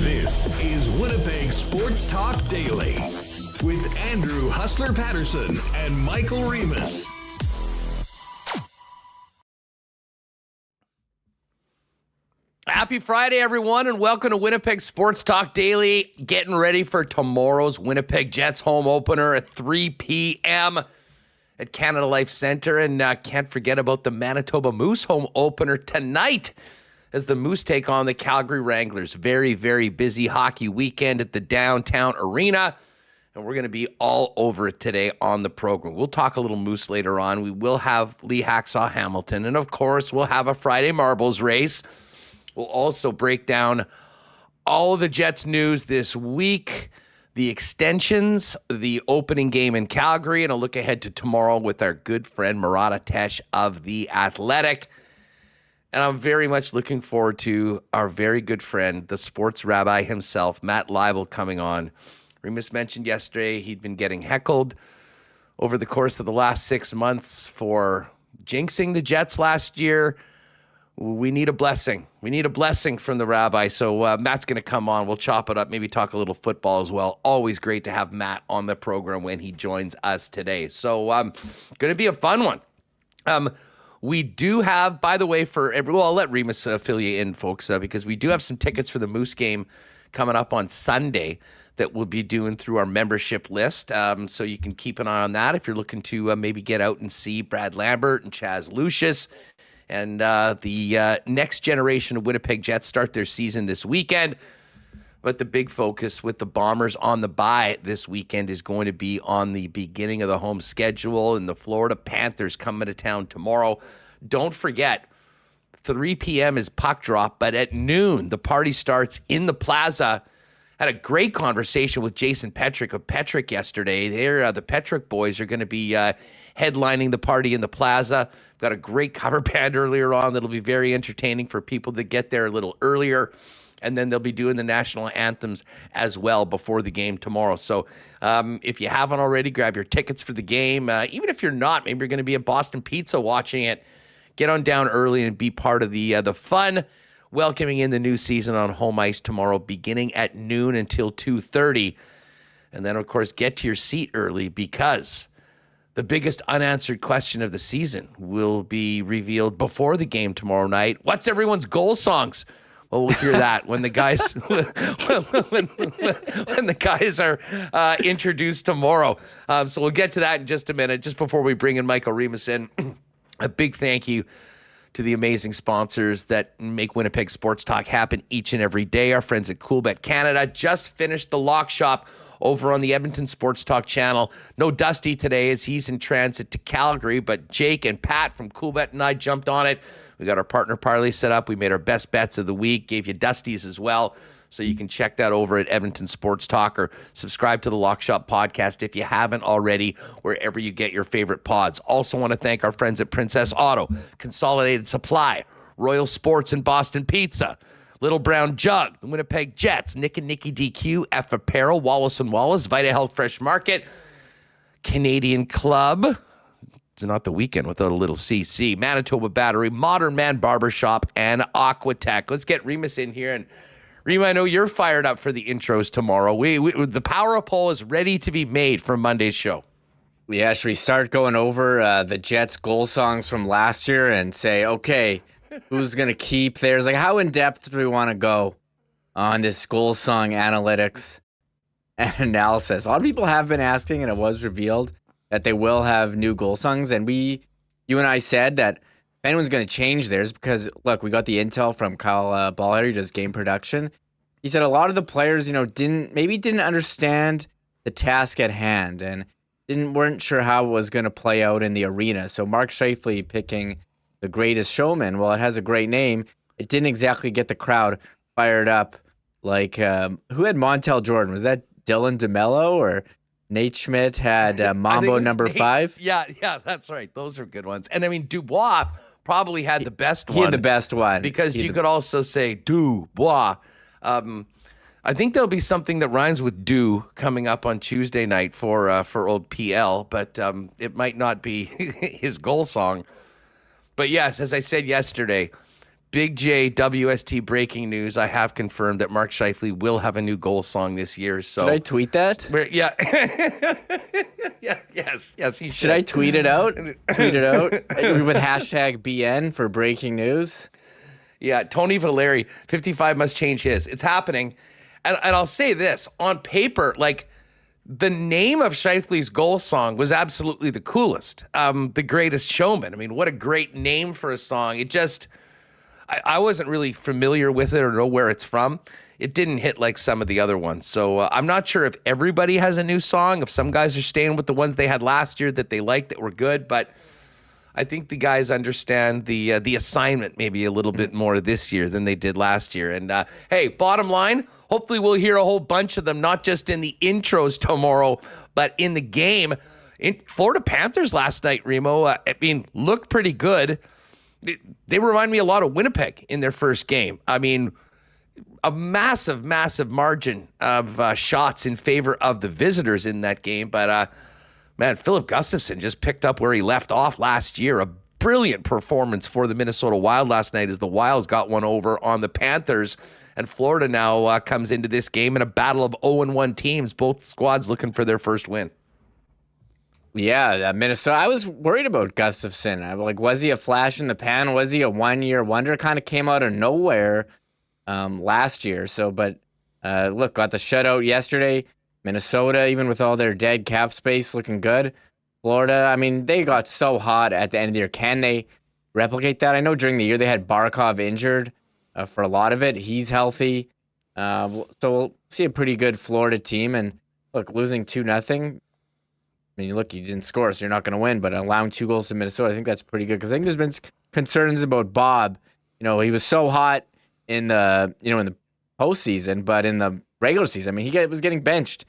This is Winnipeg Sports Talk Daily with Andrew Hustler Patterson and Michael Remus. Happy Friday, everyone, and welcome to Winnipeg Sports Talk Daily. Getting ready for tomorrow's Winnipeg Jets home opener at 3 p.m. at Canada Life Centre. And can't forget about the Manitoba Moose home opener tonight as the Moose take on the Calgary Wranglers. Very, very busy hockey weekend at the downtown arena, and we're going to be all over it today on the program. We'll talk a little Moose later on. We will have Lee Hacksaw Hamilton, and of course, we'll have a Friday marbles race. We'll also break down all of the Jets news this week, the extensions, the opening game in Calgary, and a look ahead to tomorrow with our good friend Murat of The Athletic. And I'm very much looking forward to our very good friend, the sports rabbi himself, Matt Leibl, coming on. Remus mentioned yesterday he'd been getting heckled over the course of the last 6 months for jinxing the Jets last year. We need a blessing. We need a blessing from the rabbi. So Matt's going to come on. We'll chop it up, maybe talk a little football as well. Always great to have Matt on the program when he joins us today. So going to be a fun one. We do have, by the way, I'll let Remus fill you in, folks, because we do have some tickets for the Moose game coming up on Sunday that we'll be doing through our membership list. So you can keep an eye on that if you're looking to maybe get out and see Brad Lambert and Chaz Lucius. And the next generation of Winnipeg Jets start their season this weekend. But the big focus with the Bombers on the bye this weekend is going to be on the beginning of the home schedule and the Florida Panthers coming to town tomorrow. Don't forget, 3 p.m. is puck drop, but at noon, the party starts in the plaza. Had a great conversation with Jason Petrick of Petrick yesterday. The Petrick boys are going to be headlining the party in the plaza. Got a great cover band earlier on that'll be very entertaining for people that get there a little earlier. And then they'll be doing the national anthems as well before the game tomorrow. So if you haven't already, grab your tickets for the game. Even if you're not, maybe you're going to be at Boston Pizza watching it. Get on down early and be part of the fun, welcoming in the new season on home ice tomorrow, beginning at noon until 2:30. And then, of course, get to your seat early because the biggest unanswered question of the season will be revealed before the game tomorrow night. What's everyone's goal songs? Well, we'll hear that when the guys when the guys are introduced tomorrow. So we'll get to that in just a minute. Just before we bring in Michael Remus in, a big thank you to the amazing sponsors that make Winnipeg Sports Talk happen each and every day. Our friends at Coolbet Canada just finished the lock shop over on the Edmonton Sports Talk channel. No Dusty today as he's in transit to Calgary, but Jake and Pat from Coolbet and I jumped on it. We got our partner parlay set up. We made our best bets of the week, gave you Dusties as well. So you can check that over at Edmonton Sports Talk or subscribe to the Lock Shop podcast if you haven't already, wherever you get your favorite pods. Also want to thank our friends at Princess Auto, Consolidated Supply, Royal Sports and Boston Pizza, Little Brown Jug, the Winnipeg Jets, Nick and Nicky DQ, F Apparel, Wallace & Wallace, Vita Health Fresh Market, Canadian Club. It's not the weekend without a little CC. Manitoba Battery, Modern Man Barbershop, and Aquatech. Let's get Remus in here. And Remus, I know you're fired up for the intros tomorrow. The power poll is ready to be made for Monday's show. Yeah, should we start going over the Jets goal songs from last year and say, okay, who's going to keep theirs? Like, how in-depth do we want to go on this goal song analytics and analysis? A lot of people have been asking, and it was revealed that they will have new goal songs. And you and I said that if anyone's going to change theirs, because, look, we got the intel from Kyle Balharry, just game production. He said a lot of the players, didn't understand the task at hand. And weren't sure how it was going to play out in the arena. So Mark Scheifele picking The Greatest Showman, well, it has a great name. It didn't exactly get the crowd fired up. Like, who had Montel Jordan? Was that Dylan DeMello, or Nate Schmidt had Mambo number 5? Yeah, that's right. Those are good ones. And I mean, Dubois probably had the best one. He had the best one. Because you could also say Dubois. I think there'll be something that rhymes with "do" coming up on Tuesday night for old PL, but it might not be his goal song. But yes, as I said yesterday, Big J WST breaking news. I have confirmed that Mark Scheifele will have a new goal song this year. So should I tweet that? Yeah. Yes, you should. Should I tweet it out? Tweet it out with hashtag BN for breaking news. Yeah, Tony Valeri, 55 must change his. It's happening. And I'll say this, on paper, like, the name of Scheifele's goal song was absolutely the coolest. The Greatest Showman. I mean, what a great name for a song. It just, I wasn't really familiar with it or know where it's from. It didn't hit like some of the other ones. So I'm not sure if everybody has a new song, if some guys are staying with the ones they had last year that they liked that were good, but I think the guys understand the assignment maybe a little bit more this year than they did last year. And hey, bottom line, hopefully we'll hear a whole bunch of them, not just in the intros tomorrow, but in the game. In Florida Panthers last night, Remo, I mean, looked pretty good. They remind me a lot of Winnipeg in their first game. I mean, a massive, massive margin of shots in favor of the visitors in that game, but man, Philip Gustafsson just picked up where he left off last year. A brilliant performance for the Minnesota Wild last night as the Wilds got one over on the Panthers. And Florida now comes into this game in a battle of 0-1 teams, both squads looking for their first win. Yeah, Minnesota. I was worried about Gustafsson. Like, was he a flash in the pan? Was he a one-year wonder? Kind of came out of nowhere last year. So, but look, got the shutout yesterday. Minnesota, even with all their dead cap space, looking good. Florida, I mean, they got so hot at the end of the year. Can they replicate that? I know during the year they had Barkov injured for a lot of it. He's healthy. So we'll see a pretty good Florida team. And look, losing 2-0. I mean, look, you didn't score, so you're not going to win. But allowing 2 goals to Minnesota, I think that's pretty good. Because I think there's been concerns about Bob. You know, he was so hot in the postseason, but in the regular season, I mean, he was getting benched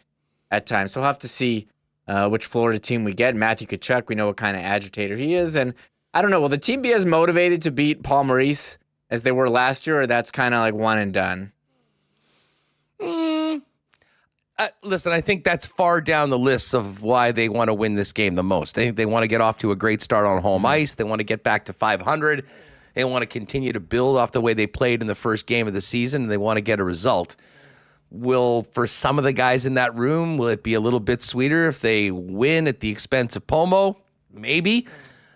at times. So we'll have to see which Florida team we get. Matthew Tkachuk, we know what kind of agitator he is. And I don't know, will the team be as motivated to beat Paul Maurice as they were last year, or that's kind of like one and done? Listen, I think that's far down the list of why they want to win this game the most. I think they want to get off to a great start on home ice. They want to get back to 500. They want to continue to build off the way they played in the first game of the season, and they want to get a result. For some of the guys in that room, will it be a little bit sweeter if they win at the expense of Pomo? Maybe.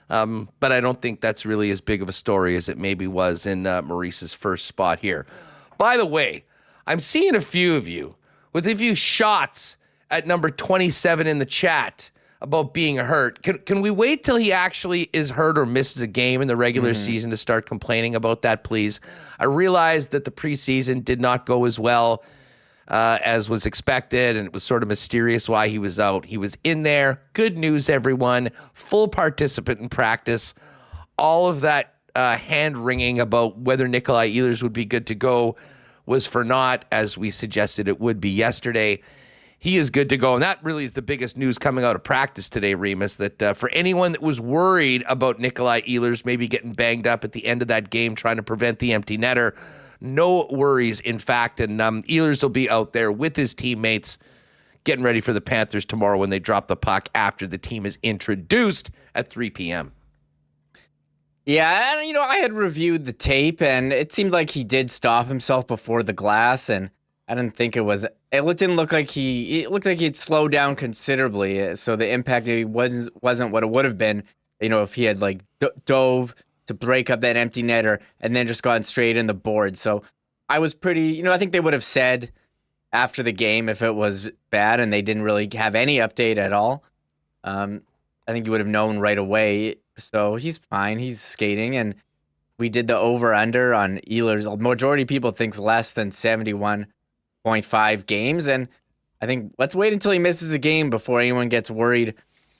But I don't think that's really as big of a story as it maybe was in Maurice's first spot here. By the way, I'm seeing a few of you with a few shots at number 27 in the chat about being hurt. Can we wait till he actually is hurt or misses a game in the regular season to start complaining about that, please? I realize that the preseason did not go as well as was expected, and it was sort of mysterious why he was out. He was in there. Good news, everyone. Full participant in practice. All of that hand-wringing about whether Nikolaj Ehlers would be good to go was for naught, as we suggested it would be yesterday. He is good to go, and that really is the biggest news coming out of practice today, Remus, that for anyone that was worried about Nikolaj Ehlers maybe getting banged up at the end of that game trying to prevent the empty netter, no worries, in fact, and Ehlers will be out there with his teammates getting ready for the Panthers tomorrow when they drop the puck after the team is introduced at 3 p.m. Yeah, and I had reviewed the tape, and it seemed like he did stop himself before the glass, and I didn't think it didn't look like it looked like he'd slowed down considerably, so the impact maybe wasn't what it would have been, if he had dove to break up that empty netter and then just gone straight in the board. So I was pretty, I think they would have said after the game if it was bad, and they didn't really have any update at all. I think you would have known right away. So he's fine. He's skating, and we did the over-under on Ehlers. The majority of people thinks less than 71.5 games, and I think let's wait until he misses a game before anyone gets worried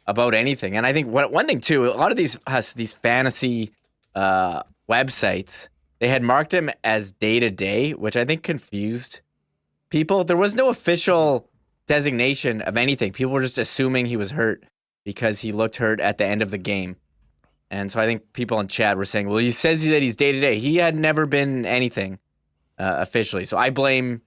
about anything. And I think one thing too, a lot of these fantasy websites, they had marked him as day-to-day, which I think confused people. There was no official designation of anything. People were just assuming he was hurt because he looked hurt at the end of the game. And so I think people in chat were saying, well, he says that he's day-to-day. He had never been anything officially. So I blame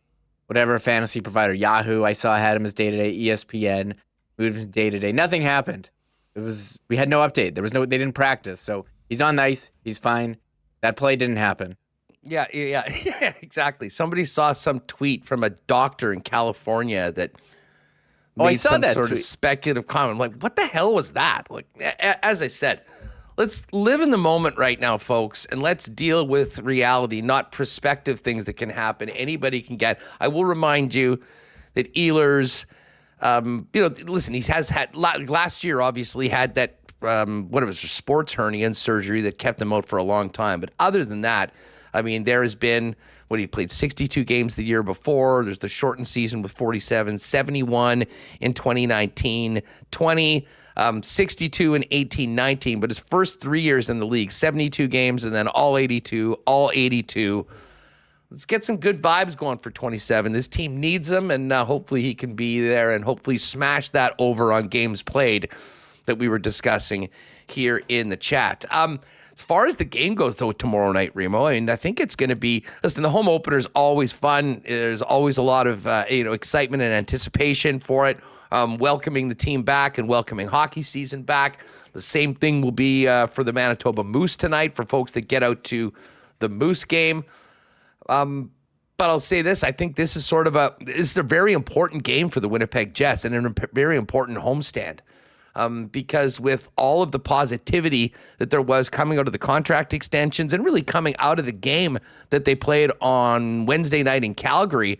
whatever fantasy provider, Yahoo, I saw had him as day-to-day, ESPN, moved him day-to-day. Nothing happened. We had no update. They didn't practice. So he's on the ice. He's fine. That play didn't happen. Yeah, exactly. Somebody saw some tweet from a doctor in California that made I saw some that sort tweet. of speculative comment. I'm like, what the hell was that? Like, as I said, let's live in the moment right now, folks, and let's deal with reality, not prospective things that can happen. Anybody can get. I will remind you that Ehlers, listen, he has had last year. Obviously, had that sports hernia and surgery that kept him out for a long time. But other than that, I mean, there has been, he played 62 games the year before. There's the shortened season with 47, 71 in 2019, 20, 62 in 18-19. But his first 3 years in the league, 72 games and then all 82. Let's get some good vibes going for 27. This team needs him, and hopefully he can be there and hopefully smash that over on games played that we were discussing here in the chat. As far as the game goes, though, tomorrow night, Remo, I mean, I think it's going to be, listen, the home opener is always fun. There's always a lot of, excitement and anticipation for it, welcoming the team back and welcoming hockey season back. The same thing will be for the Manitoba Moose tonight for folks that get out to the Moose game. But I'll say this, I think this is a very important game for the Winnipeg Jets and a very important homestand. Because with all of the positivity that there was coming out of the contract extensions and really coming out of the game that they played on Wednesday night in Calgary,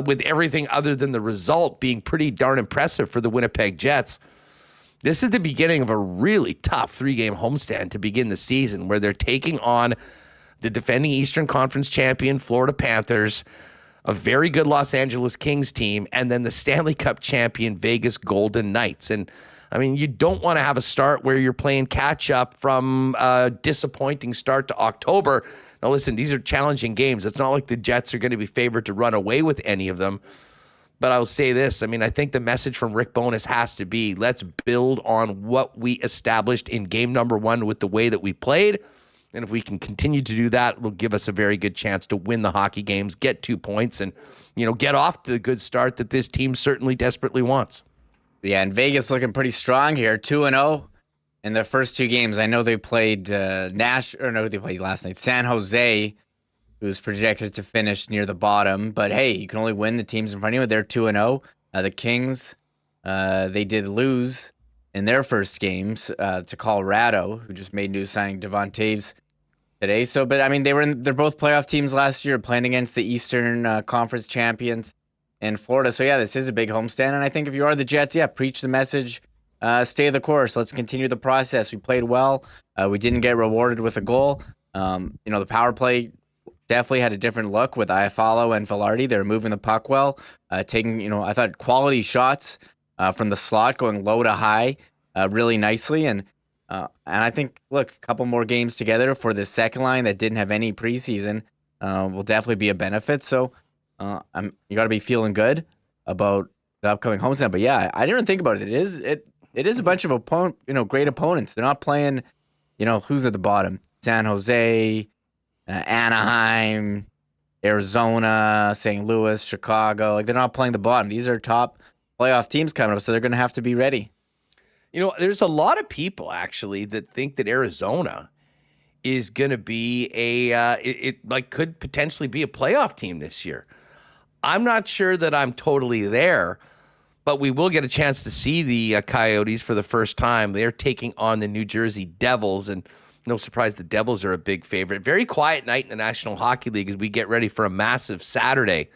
with everything other than the result being pretty darn impressive for the Winnipeg Jets, this is the beginning of a really tough 3-game homestand to begin the season where they're taking on the defending Eastern Conference champion Florida Panthers, a very good Los Angeles Kings team, and then the Stanley Cup champion Vegas Golden Knights. And I mean, you don't want to have a start where you're playing catch up from a disappointing start to October. Now, listen, these are challenging games. It's not like the Jets are going to be favored to run away with any of them. But I'll say this. I mean, I think the message from Rick Bowness has to be, let's build on what we established in game number 1 with the way that we played. And if we can continue to do that, it'll give us a very good chance to win the hockey games, get 2 points, and, get off to the good start that this team certainly desperately wants. Yeah, and Vegas looking pretty strong here, 2-0 in their first 2 games. I know they played they played last night. San Jose, who's projected to finish near the bottom. But hey, you can only win the teams in front of you. They're 2-0. The Kings, they did lose in their first games to Colorado, who just made news signing Vantage today. So, but I mean, they're both playoff teams last year, playing against the Eastern Conference champions in Florida. So yeah, this is a big homestand. And I think if you are the Jets, preach the message, stay the course. Let's continue the process. We played well. We didn't get rewarded with a goal. The power play definitely had a different look with Iafallo and Villardi. They're moving the puck well, taking, I thought quality shots from the slot, going low to high really nicely. And I think, look, a couple more games together for the second line that didn't have any preseason will definitely be a benefit. So you got to be feeling good about the upcoming homestand. But yeah, I didn't think about it. It is a bunch of great opponents. They're not playing, who's at the bottom? San Jose, Anaheim, Arizona, St. Louis, Chicago. Like, they're not playing the bottom. These are top playoff teams coming up, so they're going to have to be ready. There's a lot of people actually that think that Arizona is going to be could potentially be a playoff team this year. I'm not sure that I'm totally there, but we will get a chance to see the Coyotes for the first time. They're taking on the New Jersey Devils, and no surprise, the Devils are a big favorite. Very quiet night in the National Hockey League as we get ready for a massive Saturday.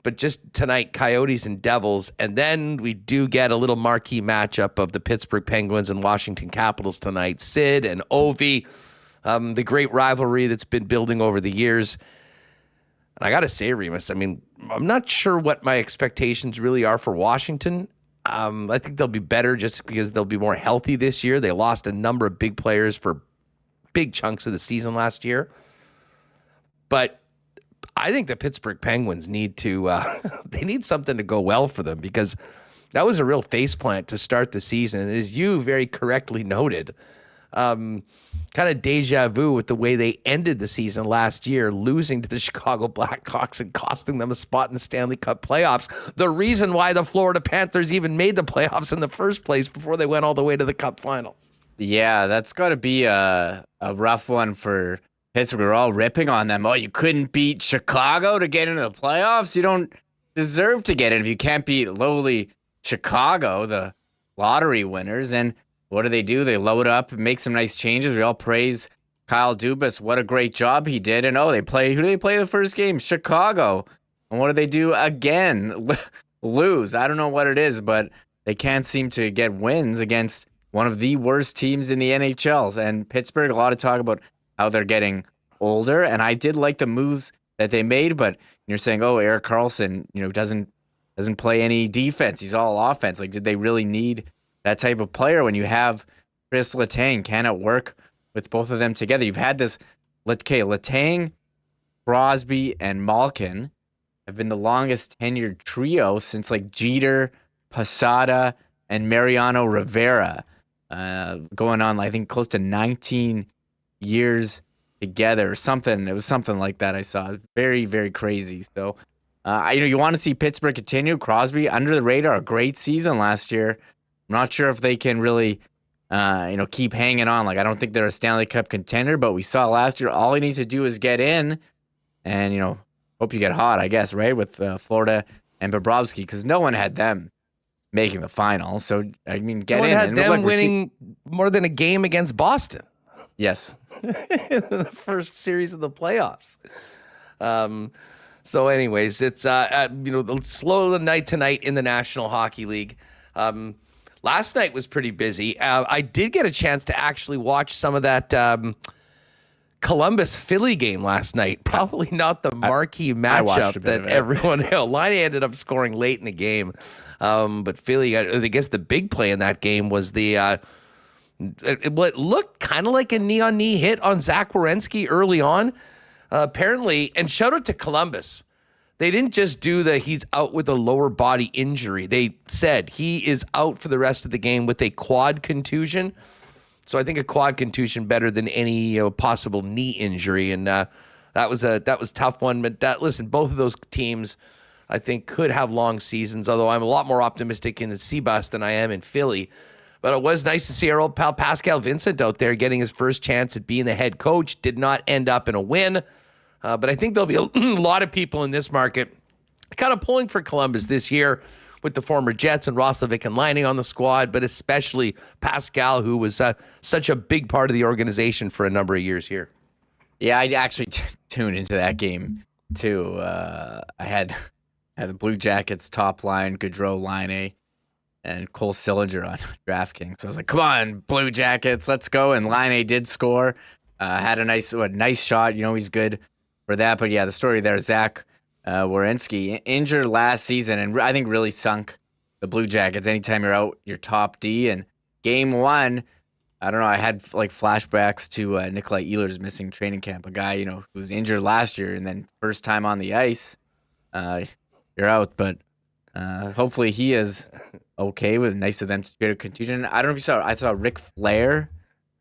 But just tonight, Coyotes and Devils, and then we do get a little marquee matchup of the Pittsburgh Penguins and Washington Capitals tonight. Sid and Ovi, the great rivalry that's been building over the years. And I got to say, Remus, I mean, I'm not sure what my expectations really are for Washington. I think they'll be better just because they'll be more healthy this year. They lost a number of big players for big chunks of the season last year. But I think the Pittsburgh Penguins need to they need something to go well for them, because that was a real faceplant to start the season. And as you very correctly noted, kind of deja vu with the way they ended the season last year, losing to the Chicago Blackhawks and costing them a spot in the Stanley Cup playoffs. The reason why the Florida Panthers even made the playoffs in the first place before they went all the way to the Cup final. Yeah, that's got to be a rough one for Pittsburgh. We're all ripping on them. Oh, you couldn't beat Chicago to get into the playoffs? You don't deserve to get in if you can't beat lowly Chicago, the lottery winners. And what do? They load up and make some nice changes. We all praise Kyle Dubas. What a great job he did. And who do they play the first game? Chicago. And what do they do again? Lose. I don't know what it is, but they can't seem to get wins against one of the worst teams in the NHL. And Pittsburgh, a lot of talk about how they're getting older. And I did like the moves that they made, but you're saying, oh, Erik Karlsson, doesn't play any defense. He's all offense. Like, did they really need that type of player when you have Chris Letang? Can it work with both of them together? You've had this, Letang, Crosby, and Malkin have been the longest tenured trio since like Jeter, Posada, and Mariano Rivera, going on, I think, close to 19 years together or something. It was something like that I saw. Very, very crazy. So, you want to see Pittsburgh continue. Crosby, under the radar, a great season last year. I'm not sure if they can really, keep hanging on. Like, I don't think they're a Stanley Cup contender, but we saw last year, all he needs to do is get in and, hope you get hot, I guess, right? With Florida and Bobrovsky, because no one had them making the final. So, I mean, get no in. one had and them winning more than a game against Boston. Yes. The first series of the playoffs. So anyways, it's the slow night tonight in the National Hockey League. Last night was pretty busy. I did get a chance to actually watch some of that Columbus Philly game last night. Probably not the marquee matchup that everyone Line ended up scoring late in the game. But Philly, I guess the big play in that game was what looked kind of like a knee-on-knee hit on Zach Werenski early on. Apparently, and shout out to Columbus. They didn't just do he's out with a lower body injury. They said he is out for the rest of the game with a quad contusion. So I think a quad contusion better than any possible knee injury. And that was a tough one. But listen, both of those teams, I think, could have long seasons, although I'm a lot more optimistic in the Seabus than I am in Philly. But it was nice to see our old pal Pascal Vincent out there getting his first chance at being the head coach. Did not end up in a win. But I think there'll be a lot of people in this market kind of pulling for Columbus this year with the former Jets and Roslovic and Lining on the squad, but especially Pascal, who was such a big part of the organization for a number of years here. Yeah, I actually tuned into that game too. I had the Blue Jackets top line, Gaudreau, Line, and Cole Sillinger on DraftKings. So I was like, come on, Blue Jackets, let's go. And Line did score. Had a nice shot. He's good for that. But yeah, the story there, Zach Werenski, injured last season, and I think really sunk the Blue Jackets. Anytime you're out your top D, and game one, I don't know, I had like flashbacks to Nikolaj Ehlers missing training camp, a guy, who was injured last year, and then first time on the ice, you're out. But hopefully he is okay. With nice of them to get a contusion. I don't know if you saw, I saw Ric Flair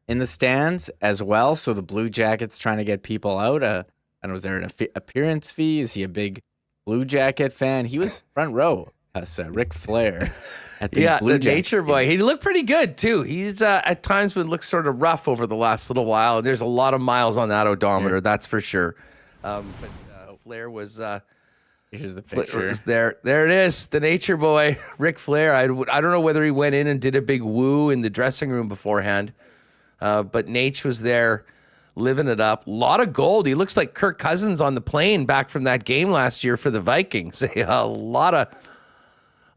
in the stands as well. So the Blue Jackets trying to get people out. I don't know, was there an appearance fee? Is he a big Blue Jacket fan? He was front row. Ric Flair at the Blue Jacket Nature Boy. He looked pretty good too. He's at times been looked sort of rough over the last little while. And there's a lot of miles on that odometer, that's for sure. But Flair was. Here's the picture. There it is. The Nature Boy, Ric Flair. I don't know whether he went in and did a big woo in the dressing room beforehand, but Nate was there, living it up. A lot of gold. He looks like Kirk Cousins on the plane back from that game last year for the Vikings. A lot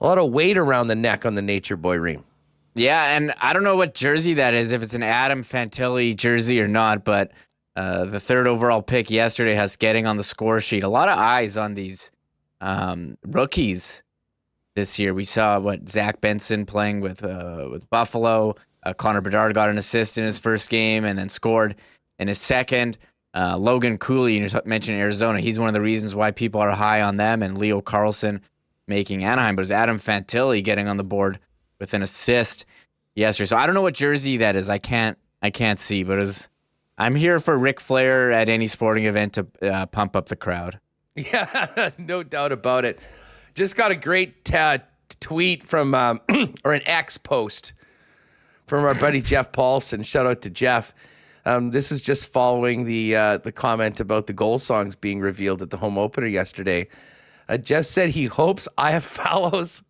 of weight around the neck on the Nature Boy Reem. Yeah, and I don't know what jersey that is, if it's an Adam Fantilli jersey or not, but the third overall pick yesterday has getting on the score sheet. A lot of eyes on these rookies this year. We saw Zach Benson playing with Buffalo. Connor Bedard got an assist in his first game and then scored in his second. Logan Cooley, you mentioned Arizona. He's one of the reasons why people are high on them, and Leo Carlson making Anaheim. But it was Adam Fantilli getting on the board with an assist yesterday. So I don't know what jersey that is. I can't see, but I'm here for Ric Flair at any sporting event to pump up the crowd. Yeah, no doubt about it. Just got a great tweet from, or an X post from our buddy Jeff Paulson. Shout out to Jeff. This is just following the comment about the goal songs being revealed at the home opener yesterday. Jeff said he hopes I Have Follows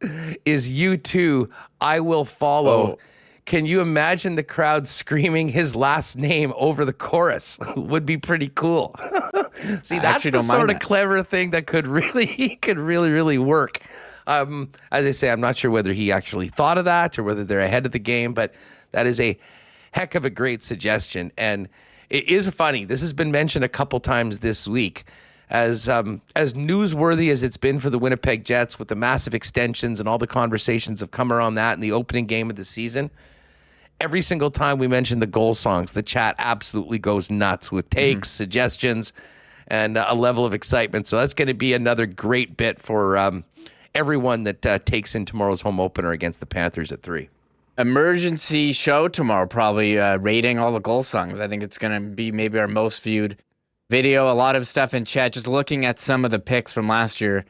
is You Too, I Will Follow. Oh. Can you imagine the crowd screaming his last name over the chorus? Would be pretty cool. See, that's the sort of clever thing that could really work. As I say, I'm not sure whether he actually thought of that or whether they're ahead of the game, but that is a heck of a great suggestion. And it is funny. This has been mentioned a couple times this week. As newsworthy as it's been for the Winnipeg Jets with the massive extensions and all the conversations have come around that in the opening game of the season, every single time we mention the goal songs, the chat absolutely goes nuts with takes, suggestions, and a level of excitement. So that's going to be another great bit for everyone that takes in tomorrow's home opener against the Panthers at 3. Emergency show tomorrow, probably rating all the goal songs. I think it's going to be maybe our most viewed video. A lot of stuff in chat. Just looking at some of the picks from last year,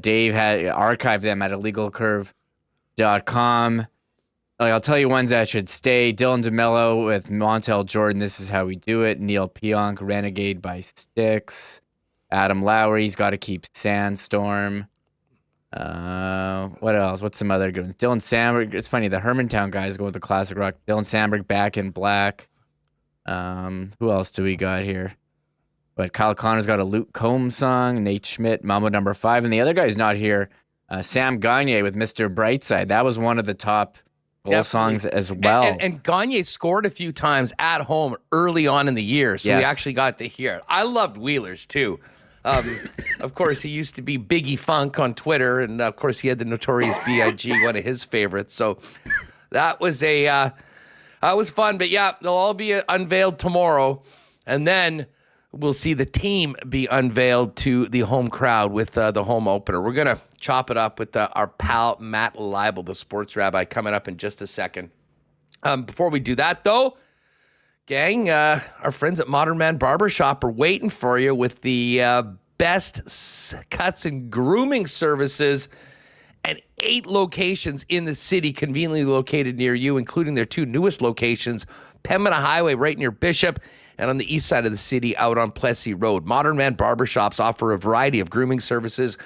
Dave had archived them at illegalcurve.com. I'll tell you ones that should stay. Dylan DeMello with Montel Jordan, This Is How We Do It. Neil Pionk, Renegade by Styx. Adam Lowry's Got to Keep Sandstorm. What else? What's some other good ones? Dylan Sandberg. It's funny, the Hermantown guys go with the classic rock. Dylan Sandberg, Back in Black. Who else do we got here? But Kyle Connor's got a Luke Combs song. Nate Schmidt, Mambo Number 5. And the other guy's not here. Sam Gagne with Mr. Brightside. That was one of the top goal songs as well. And Gagne scored a few times at home early on in the year, so we actually got to hear it. I loved Wheelers, too. Of course, he used to be Biggie Funk on Twitter, and of course, he had the Notorious B.I.G., one of his favorites. So that was that was fun. But yeah, they'll all be unveiled tomorrow, and then we'll see the team be unveiled to the home crowd with the home opener. We're gonna chop it up with our pal Matt Leibl, the sports rabbi, coming up in just a second. Before we do that, though, gang, our friends at Modern Man Barbershop are waiting for you with the best cuts and grooming services and 8 locations in the city conveniently located near you, including their 2 newest locations, Pembina Highway right near Bishop and on the east side of the city out on Plessis Road. Modern Man Barbershops offer a variety of grooming services,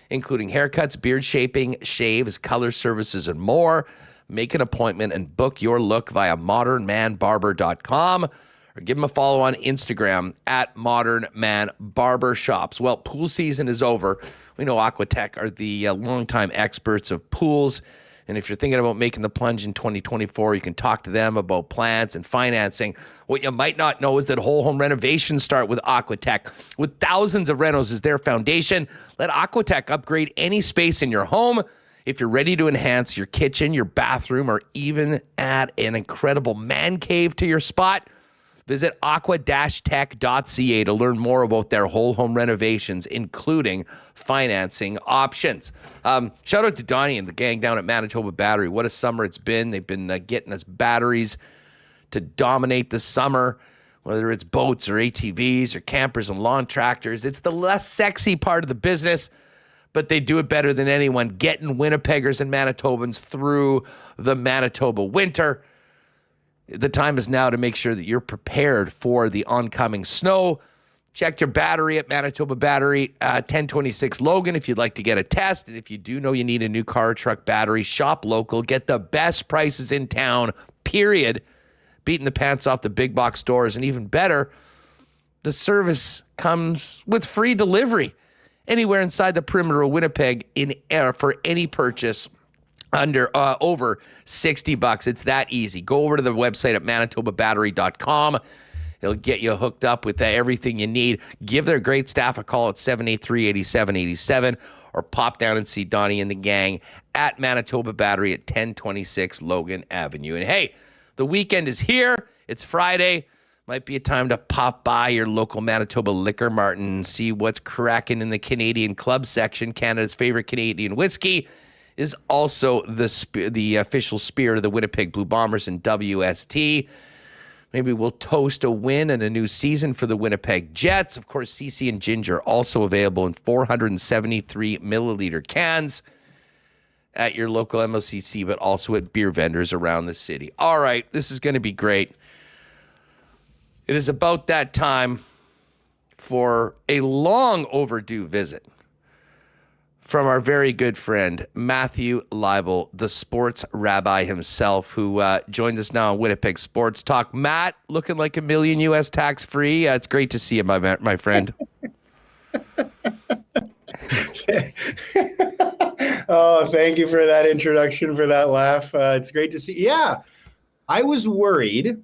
including haircuts, beard shaping, shaves, color services, and more. Make an appointment and book your look via modernmanbarber.com or give them a follow on Instagram at Modern Man Barbershops. Well, pool season is over. We know Aquatech are the longtime experts of pools. And if you're thinking about making the plunge in 2024, you can talk to them about plans and financing. What you might not know is that whole home renovations start with Aquatech. With thousands of renos as their foundation, let Aquatech upgrade any space in your home. If you're ready to enhance your kitchen, your bathroom, or even add an incredible man cave to your spot, visit aqua-tech.ca to learn more about their whole home renovations, including financing options. Shout out to Donnie and the gang down at Manitoba Battery. What a summer it's been. They've been getting us batteries to dominate the summer, whether it's boats or ATVs or campers and lawn tractors. It's the less sexy part of the business, but they do it better than anyone, getting Winnipeggers and Manitobans through the Manitoba winter. The time is now to make sure that you're prepared for the oncoming snow. Check your battery at Manitoba Battery, 1026 Logan if you'd like to get a test. And if you do know you need a new car or truck battery, shop local. Get the best prices in town, period. Beating the pants off the big box stores. And even better, the service comes with free delivery anywhere inside the perimeter of Winnipeg for any purchase under over $60. It's that easy. Go over to the website at manitobabattery.com. It'll get you hooked up with everything you need. Give their great staff a call at 783-8787 or pop down and see Donnie and the gang at Manitoba Battery at 1026 Logan Avenue. And hey, the weekend is here. It's Friday. Might be a time to pop by your local Manitoba Liquor Mart and see what's cracking in the Canadian club section. Canada's favorite Canadian whiskey is also the official spirit of the Winnipeg Blue Bombers and WST. Maybe we'll toast a win and a new season for the Winnipeg Jets. Of course, CC and Ginger also available in 473 milliliter cans at your local MLCC, but also at beer vendors around the city. All right, this is going to be great. It is about that time for a long overdue visit from our very good friend, Matthew Leibl, the sports rabbi himself, who joins us now on Winnipeg Sports Talk. Matt, looking like $1 million US tax-free. It's great to see you, my friend. Oh, thank you for that introduction, for that laugh. It's great to see. Yeah, I was worried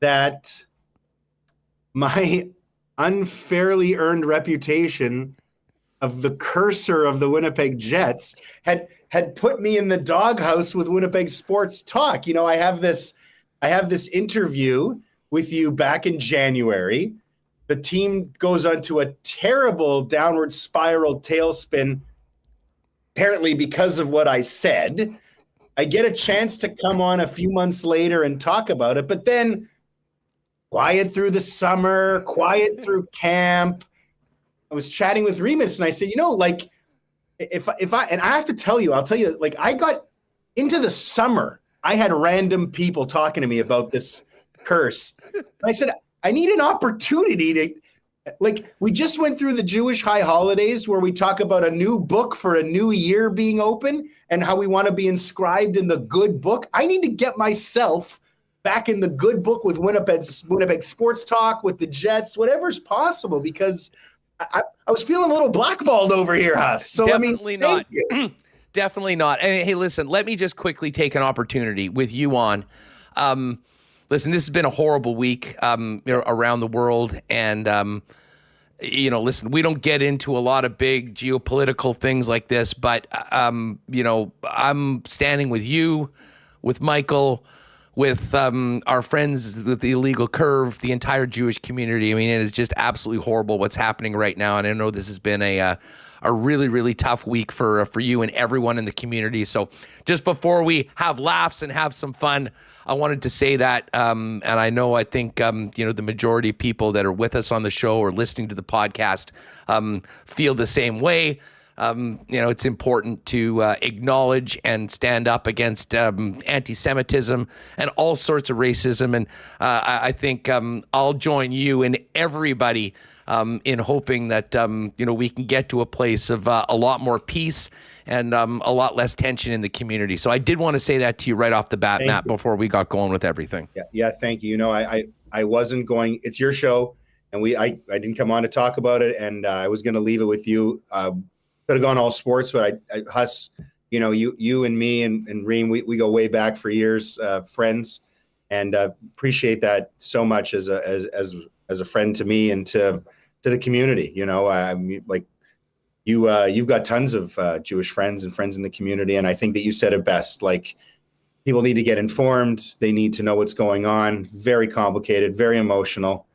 that my unfairly earned reputation of the cursor of the Winnipeg Jets had put me in the doghouse with Winnipeg Sports Talk. You know, I have this interview with you back in January. The team goes onto a terrible downward spiral tailspin, apparently because of what I said. I get a chance to come on a few months later and talk about it, but then quiet through the summer, quiet through camp. I was chatting with Remus and I said, you know, like if I, and I have to tell you, I'll tell you, like I got into the summer, I had random people talking to me about this curse. And I said, I need an opportunity to, like, we just went through the Jewish high holidays where we talk about a new book for a new year being open and how we want to be inscribed in the good book. I need to get myself back in the good book with Winnipeg Sports Talk, with the Jets, whatever's possible, because I was feeling a little blackballed over here, Huss. So Definitely I mean, not. Definitely not. And hey, listen, let me just quickly take an opportunity with you on. Listen, this has been a horrible week around the world. And, listen, we don't get into a lot of big geopolitical things like this, but, I'm standing with you, with Michael, with our friends with the Illegal Curve, the entire Jewish community. I mean, it is just absolutely horrible what's happening right now. And I know this has been a really, really tough week for you and everyone in the community. So just before we have laughs and have some fun, I wanted to say that. And I think the majority of people that are with us on the show or listening to the podcast feel the same way. It's important to acknowledge and stand up against anti-Semitism and all sorts of racism. And I think I'll join you and everybody in hoping that, we can get to a place of a lot more peace and a lot less tension in the community. So I did want to say that to you right off the bat, Matt, before we got going with everything. Yeah. Thank you. You know, I wasn't going, it's your show, and I didn't come on to talk about it, and I was going to leave it with you. Could have gone all sports, but Huss, you and me and Reem, we go way back for years, friends, and appreciate that so much as a friend to me and to the community. You've got tons of Jewish friends and friends in the community, and I think that you said it best. Like, people need to get informed; they need to know what's going on. Very complicated, very emotional,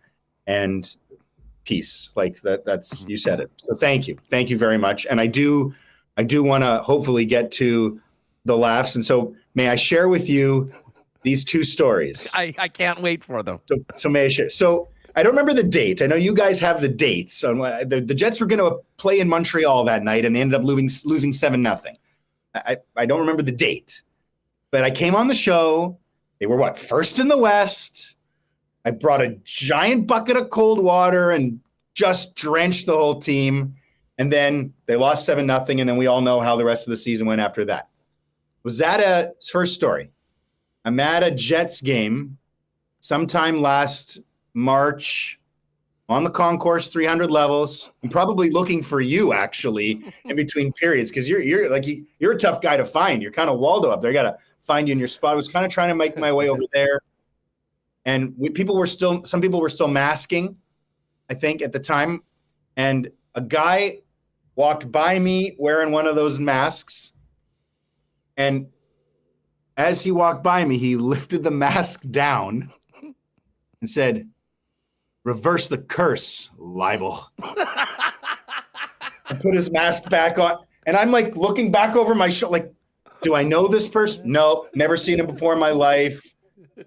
and peace, like that's you said it. So thank you very much. And I do want to hopefully get to the laughs, and so may I share with you these two stories. I can't wait for them. So may I share? So I don't remember the date. I know you guys have the dates on when the Jets were going to play in Montreal that night, and they ended up losing 7-0. I don't remember the date, but I came on the show. They were first in the West. I brought a giant bucket of cold water and just drenched the whole team. And then they lost 7-0. And then we all know how the rest of the season went after that. Was that a first story? I'm at a Jets game sometime last March on the concourse, 300 levels. I'm probably looking for you actually in between periods, because you're a tough guy to find. You're kind of Waldo up there. I got to find you in your spot. I was kind of trying to make my way over there. And some people were still masking, I think, at the time. And a guy walked by me wearing one of those masks. And as he walked by me, he lifted the mask down and said, "Reverse the curse, Leibl." And put his mask back on. And I'm like looking back over my shoulder, like, do I know this person? No, never seen him before in my life.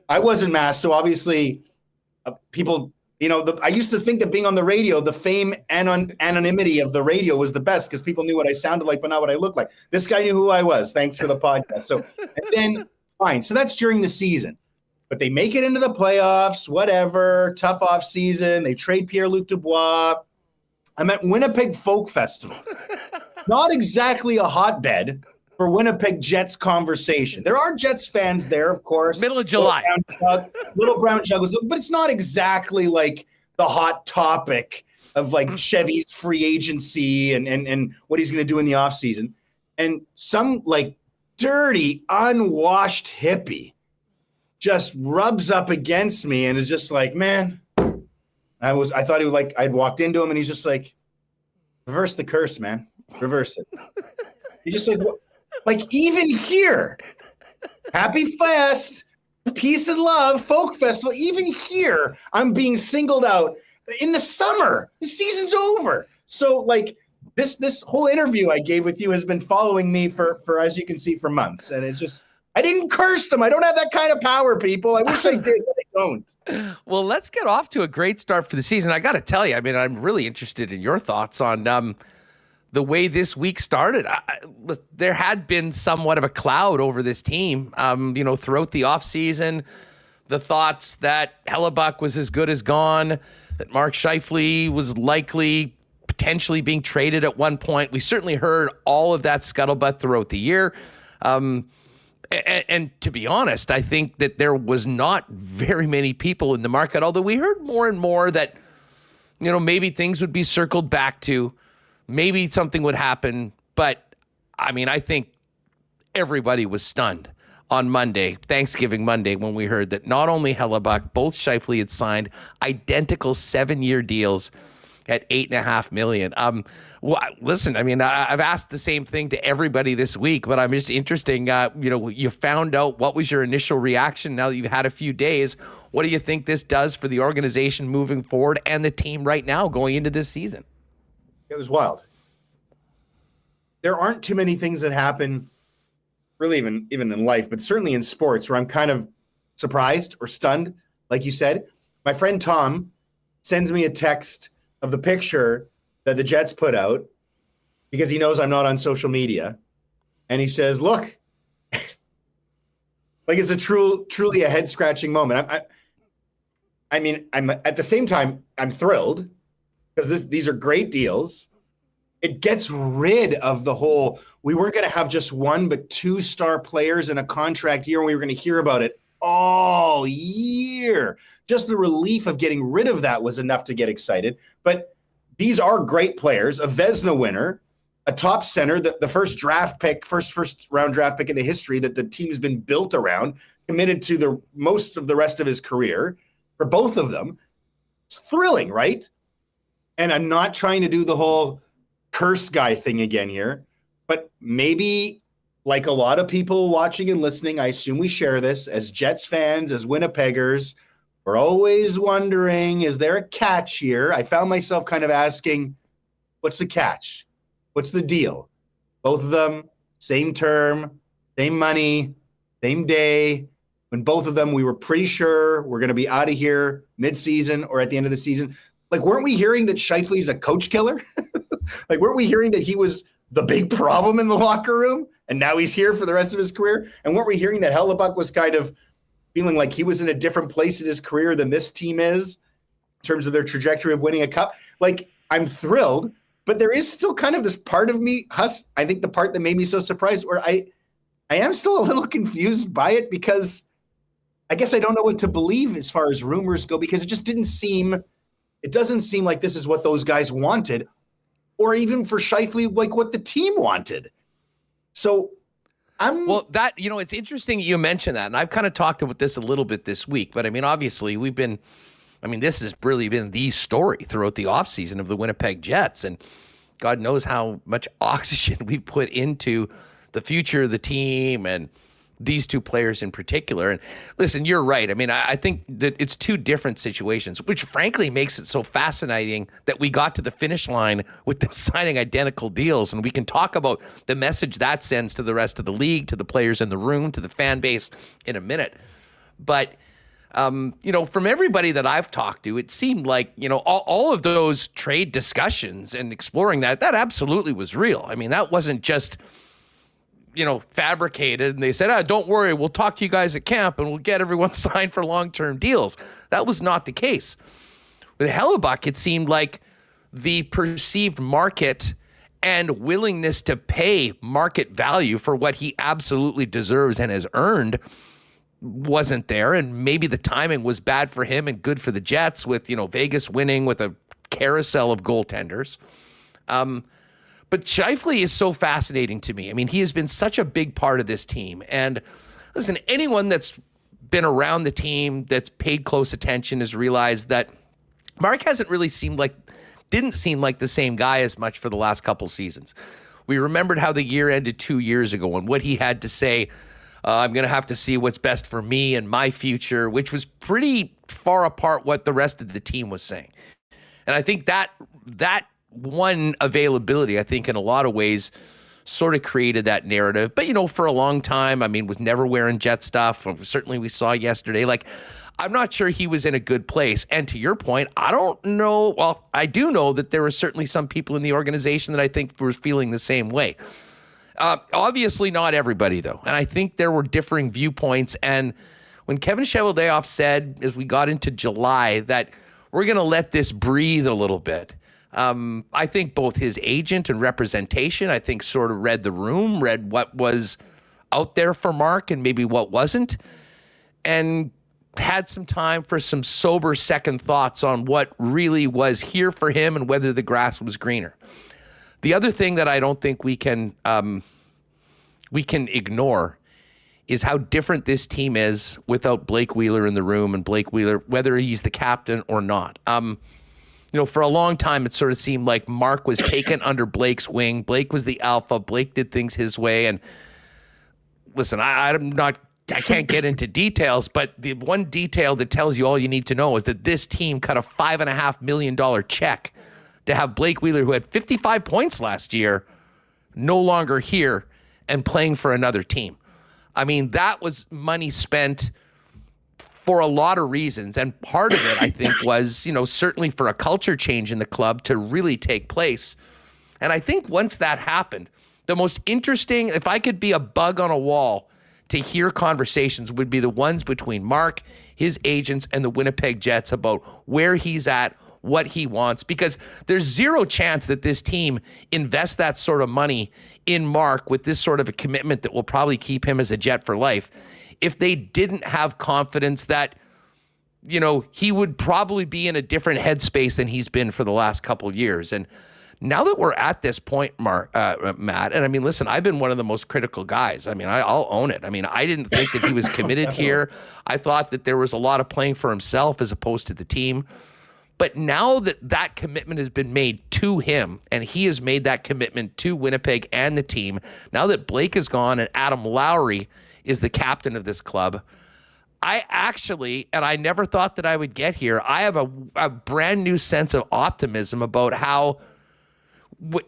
I wasn't masked, so obviously people, I used to think that being on the radio, the fame and anonymity of the radio was the best because people knew what I sounded like, but not what I looked like. This guy knew who I was. Thanks for the podcast. So, and then fine. So that's during the season, but they make it into the playoffs, whatever, tough off season. They trade Pierre-Luc Dubois. I'm at Winnipeg Folk Festival. Not exactly a hotbed for Winnipeg Jets conversation. There are Jets fans there, of course. Middle of July. Little Brown Jug, but it's not exactly like the hot topic of like Chevy's free agency and what he's going to do in the offseason. And some like dirty, unwashed hippie just rubs up against me and is just like, man, I thought he would like, I'd walked into him and he's just like, reverse the curse, man. Reverse it. He just like even here, Happy Fest, peace and love, folk festival. Even here, I'm being singled out in the summer. The season's over. So like this whole interview I gave with you has been following me for as you can see for months, and it's just I didn't curse them. I don't have that kind of power, people. I wish I did, but I don't. Well, let's get off to a great start for the season. I got to tell you, I mean, I'm really interested in your thoughts on the way this week started. There had been somewhat of a cloud over this team, throughout the offseason. The thoughts that Hellebuyck was as good as gone, that Mark Scheifele was likely potentially being traded at one point. We certainly heard all of that scuttlebutt throughout the year. And to be honest, I think that there was not very many people in the market, although we heard more and more that, maybe things would be circled back to, maybe something would happen. But I mean, I think everybody was stunned on Monday, Thanksgiving Monday, when we heard that not only Hellebuyck, both Scheifele had signed identical 7-year deals at $8.5 million. Listen, I mean, I've asked the same thing to everybody this week, but I'm just interesting. You found out, what was your initial reaction now that you've had a few days? What do you think this does for the organization moving forward and the team right now going into this season? It was wild. There aren't too many things that happen, really even in life, but certainly in sports, where I'm kind of surprised or stunned, like you said. My friend Tom sends me a text of the picture that the Jets put out because he knows I'm not on social media. And he says, look, like it's a truly a head scratching moment. I mean, I'm at the same time, I'm thrilled because these are great deals. It gets rid of the whole, we weren't going to have just one, but 2 star players in a contract year, and we were going to hear about it all year. Just the relief of getting rid of that was enough to get excited. But these are great players, a Vezina winner, a top center, the first round draft pick in the history that the team's been built around, committed to the most of the rest of his career for both of them. It's thrilling, right? And I'm not trying to do the whole curse guy thing again here, but maybe like a lot of people watching and listening, I assume we share this as Jets fans, as Winnipeggers. We're always wondering, is there a catch here? I found myself kind of asking, what's the catch? What's the deal? Both of them, same term, same money, same day. When both of them, we were pretty sure we're going to be out of here mid-season or at the end of the season. Like, weren't we hearing that Scheifele's a coach killer? Like, weren't we hearing that he was the big problem in the locker room and now he's here for the rest of his career? And weren't we hearing that Hellebuyck was kind of feeling like he was in a different place in his career than this team is in terms of their trajectory of winning a cup? Like, I'm thrilled, but there is still kind of this part of me, Huss, I think the part that made me so surprised, where I am still a little confused by it, because I guess I don't know what to believe as far as rumors go, because it just doesn't seem like this is what those guys wanted, or even for Scheifele, like what the team wanted. So well, that, it's interesting you mentioned that. And I've kind of talked about this a little bit this week, but I mean, obviously this has really been the story throughout the offseason of the Winnipeg Jets. And God knows how much oxygen we've put into the future of the team and these two players in particular. And listen, you're right. I mean, I think that it's two different situations, which frankly makes it so fascinating that we got to the finish line with them signing identical deals. And we can talk about the message that sends to the rest of the league, to the players in the room, to the fan base in a minute. But, from everybody that I've talked to, it seemed like, all of those trade discussions and exploring that absolutely was real. I mean, that wasn't just fabricated, and they said, don't worry, we'll talk to you guys at camp and we'll get everyone signed for long-term deals. That was not the case. With Hellebuyck, it seemed like the perceived market and willingness to pay market value for what he absolutely deserves and has earned wasn't there, and maybe the timing was bad for him and good for the Jets with, Vegas winning with a carousel of goaltenders. But Scheifele is so fascinating to me. I mean, he has been such a big part of this team. And listen, anyone that's been around the team, that's paid close attention, has realized that Mark didn't seem like the same guy as much for the last couple seasons. We remembered how the year ended 2 years ago and what he had to say. I'm going to have to see what's best for me and my future, which was pretty far apart what the rest of the team was saying. And I think that one availability, I think in a lot of ways sort of created that narrative. But, for a long time, I mean, was never wearing Jet stuff. Certainly we saw yesterday. Like, I'm not sure he was in a good place. And to your point, I don't know. Well, I do know that there were certainly some people in the organization that I think were feeling the same way. Obviously not everybody, though. And I think there were differing viewpoints. And when Kevin Cheveldayoff said, as we got into July, that we're going to let this breathe a little bit, I think both his agent and representation, I think, sort of read the room, read what was out there for Mark and maybe what wasn't, and had some time for some sober second thoughts on what really was here for him and whether the grass was greener. The other thing that I don't think we can ignore is how different this team is without Blake Wheeler in the room, and Blake Wheeler, whether he's the captain or not. For a long time, it sort of seemed like Mark was taken under Blake's wing. Blake was the alpha. Blake did things his way. And listen, I can't get into details, but the one detail that tells you all you need to know is that this team cut a $5.5 million check to have Blake Wheeler, who had 55 points last year, no longer here and playing for another team. I mean, that was money spent for a lot of reasons. And part of it, I think, was, certainly for a culture change in the club to really take place. And I think once that happened, the most interesting, if I could be a bug on a wall to hear conversations, would be the ones between Mark, his agents, and the Winnipeg Jets about where he's at, what he wants, because there's zero chance that this team invests that sort of money in Mark with this sort of a commitment that will probably keep him as a Jet for life if they didn't have confidence that, he would probably be in a different headspace than he's been for the last couple of years. And now that we're at this point, Matt, and I mean, listen, I've been one of the most critical guys. I mean, I'll own it. I mean, I didn't think that he was committed here. I thought that there was a lot of playing for himself as opposed to the team. But now that commitment has been made to him, and he has made that commitment to Winnipeg and the team, now that Blake is gone and Adam Lowry is the captain of this club, I actually, and I never thought that I would get here, I have a brand new sense of optimism about how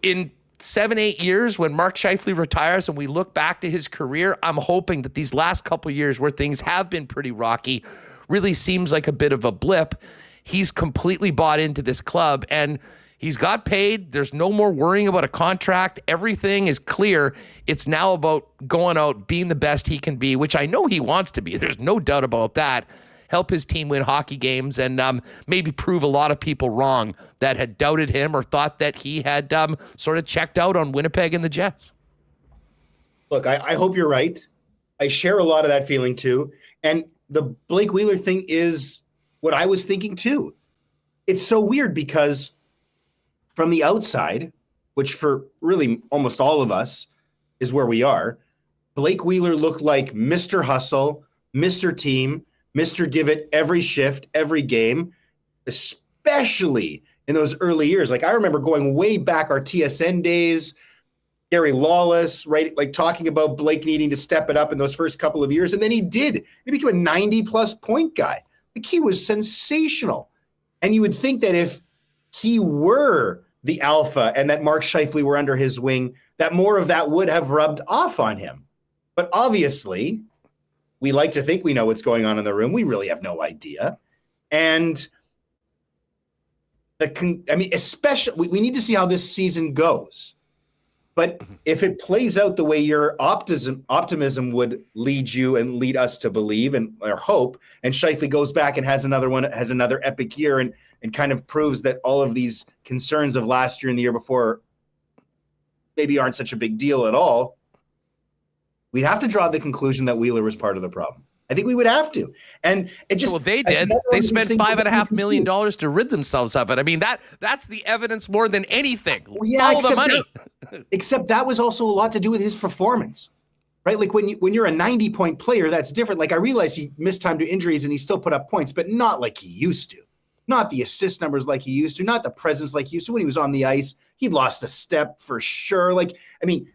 in 7-8 years, when Mark Scheifele retires and we look back to his career, I'm hoping that these last couple of years where things have been pretty rocky really seems like a bit of a blip. He's completely bought into this club and he's got paid. There's no more worrying about a contract. Everything is clear. It's now about going out, being the best he can be, which I know he wants to be. There's no doubt about that. Help his team win hockey games and maybe prove a lot of people wrong that had doubted him or thought that he had sort of checked out on Winnipeg and the Jets. Look, I hope you're right. I share a lot of that feeling too. And the Blake Wheeler thing is what I was thinking too. It's so weird because from the outside, which for really almost all of us is where we are, Blake Wheeler looked like Mr. Hustle, Mr. Team, Mr. Give It every shift, every game, especially in those early years. Like I remember going way back our TSN days, Gary Lawless, right? Like talking about Blake needing to step it up in those first couple of years. And then he did. He became a 90-plus point guy. Like he was sensational. And you would think that if he were the alpha and that Mark Scheifele were under his wing, that more of that would have rubbed off on him. But obviously, we like to think we know what's going on in the room. We really have no idea. And especially, we need to see how this season goes. But if it plays out the way your optimism would lead you and lead us to believe or hope, and Scheifele goes back and has another epic year and kind of proves that all of these concerns of last year and the year before maybe aren't such a big deal at all, we'd have to draw the conclusion that Wheeler was part of the problem. I think we would have to. And it just... Well, they did. They spent $5.5 million to rid themselves of it. I mean, that's the evidence more than anything. Well, yeah, all the money. Except that was also a lot to do with his performance, right? Like when you're a 90-point player, that's different. Like I realize he missed time to injuries and he still put up points, but not like he used to. Not the assist numbers like he used to. Not the presence like he used to. When he was on the ice, he'd lost a step for sure. Like, I mean,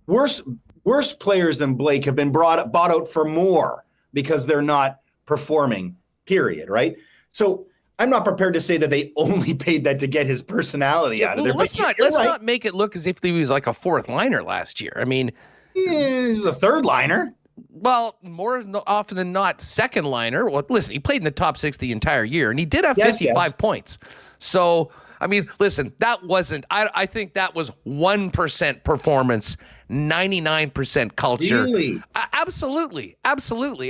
worse players than Blake have been bought out for more because they're not performing, period, right? So I'm not prepared to say that they only paid that to get his personality out of there. Let's not make it look as if he was like a fourth liner last year. I mean, he's a third liner. Well, more often than not, second liner. Well, listen, he played in the top 6 the entire year, and he did have 55 points. So, I mean, listen, that wasn't. I think that was 1% performance, 99% culture. Really? Absolutely.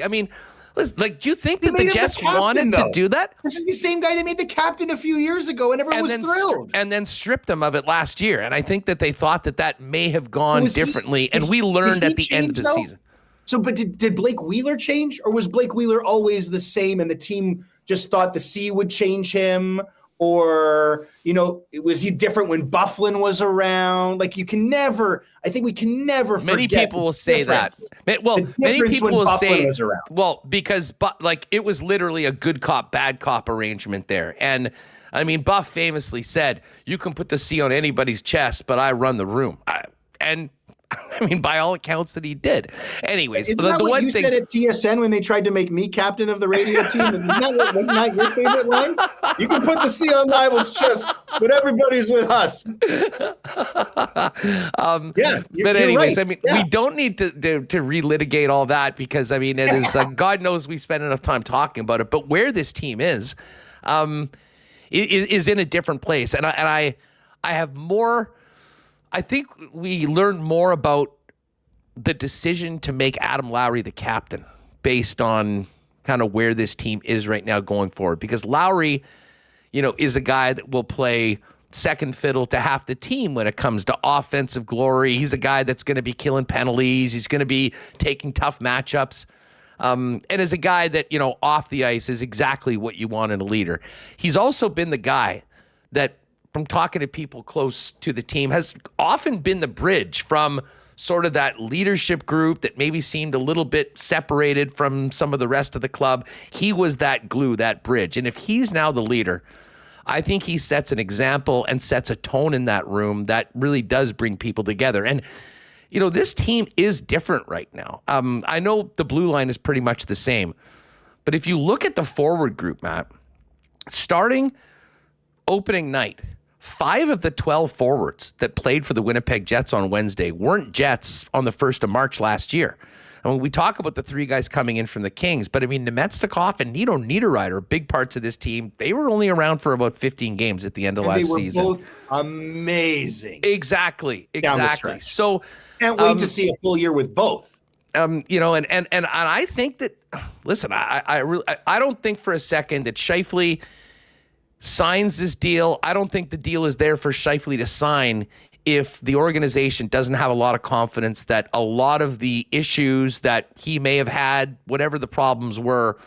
I mean, listen, like, do you think that the Jets wanted to do that? This is the same guy they made the captain a few years ago, and everyone was thrilled. And then stripped him of it last year. And I think that they thought that may have gone differently, and we learned at the end of the season. So, but did Blake Wheeler change, or was Blake Wheeler always the same and the team just thought the C would change him? Or, was he different when Byfuglien was around? Like I think we can never forget. Many people will say that. Well, many people will say, well, because it was literally a good cop, bad cop arrangement there. And I mean, Buff famously said, you can put the C on anybody's chest, but I run the room. And I mean, by all accounts that he did. Anyways, isn't that what you said at TSN when they tried to make me captain of the radio team? Wasn't that your favorite line? You can put the C on Leibl's chest, but everybody's with us. But anyways, right. I mean, we don't need to relitigate all that because, I mean, it is God knows we spend enough time talking about it. But where this team is in a different place, and I have more. I think we learned more about the decision to make Adam Lowry the captain based on kind of where this team is right now going forward. Because Lowry, is a guy that will play second fiddle to half the team when it comes to offensive glory. He's a guy that's going to be killing penalties. He's going to be taking tough matchups. And as a guy that, off the ice is exactly what you want in a leader. He's also been the guy that, from talking to people close to the team, has often been the bridge from sort of that leadership group that maybe seemed a little bit separated from some of the rest of the club. He was that glue, that bridge. And if he's now the leader, I think he sets an example and sets a tone in that room that really does bring people together. And, this team is different right now. I know the blue line is pretty much the same, but if you look at the forward group, Matt, starting opening night, 5 of the 12 forwards that played for the Winnipeg Jets on Wednesday weren't Jets on the 1st of March last year. I mean, we talk about the 3 guys coming in from the Kings, but I mean, Nemetstikov and Nino Niederreiter, big parts of this team, they were only around for about 15 games at the end of last season. They were both amazing. Exactly. So can't wait to see a full year with both. And I think that, listen, I don't think for a second that Scheifele signs this deal. I don't think the deal is there for Scheifele to sign if the organization doesn't have a lot of confidence that a lot of the issues that he may have had, whatever the problems were,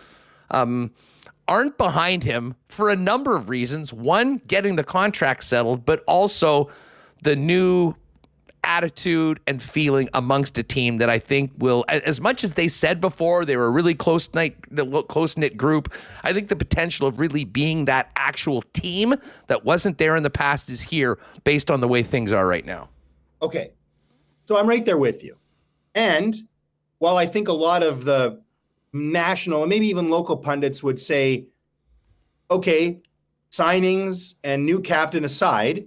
aren't behind him for a number of reasons. One, getting the contract settled, but also the new attitude and feeling amongst a team that I think will, as much as they said before, they were a really close-knit group. I think the potential of really being that actual team that wasn't there in the past is here based on the way things are right now. Okay. So I'm right there with you. And while I think a lot of the national and maybe even local pundits would say, okay, signings and new captain aside,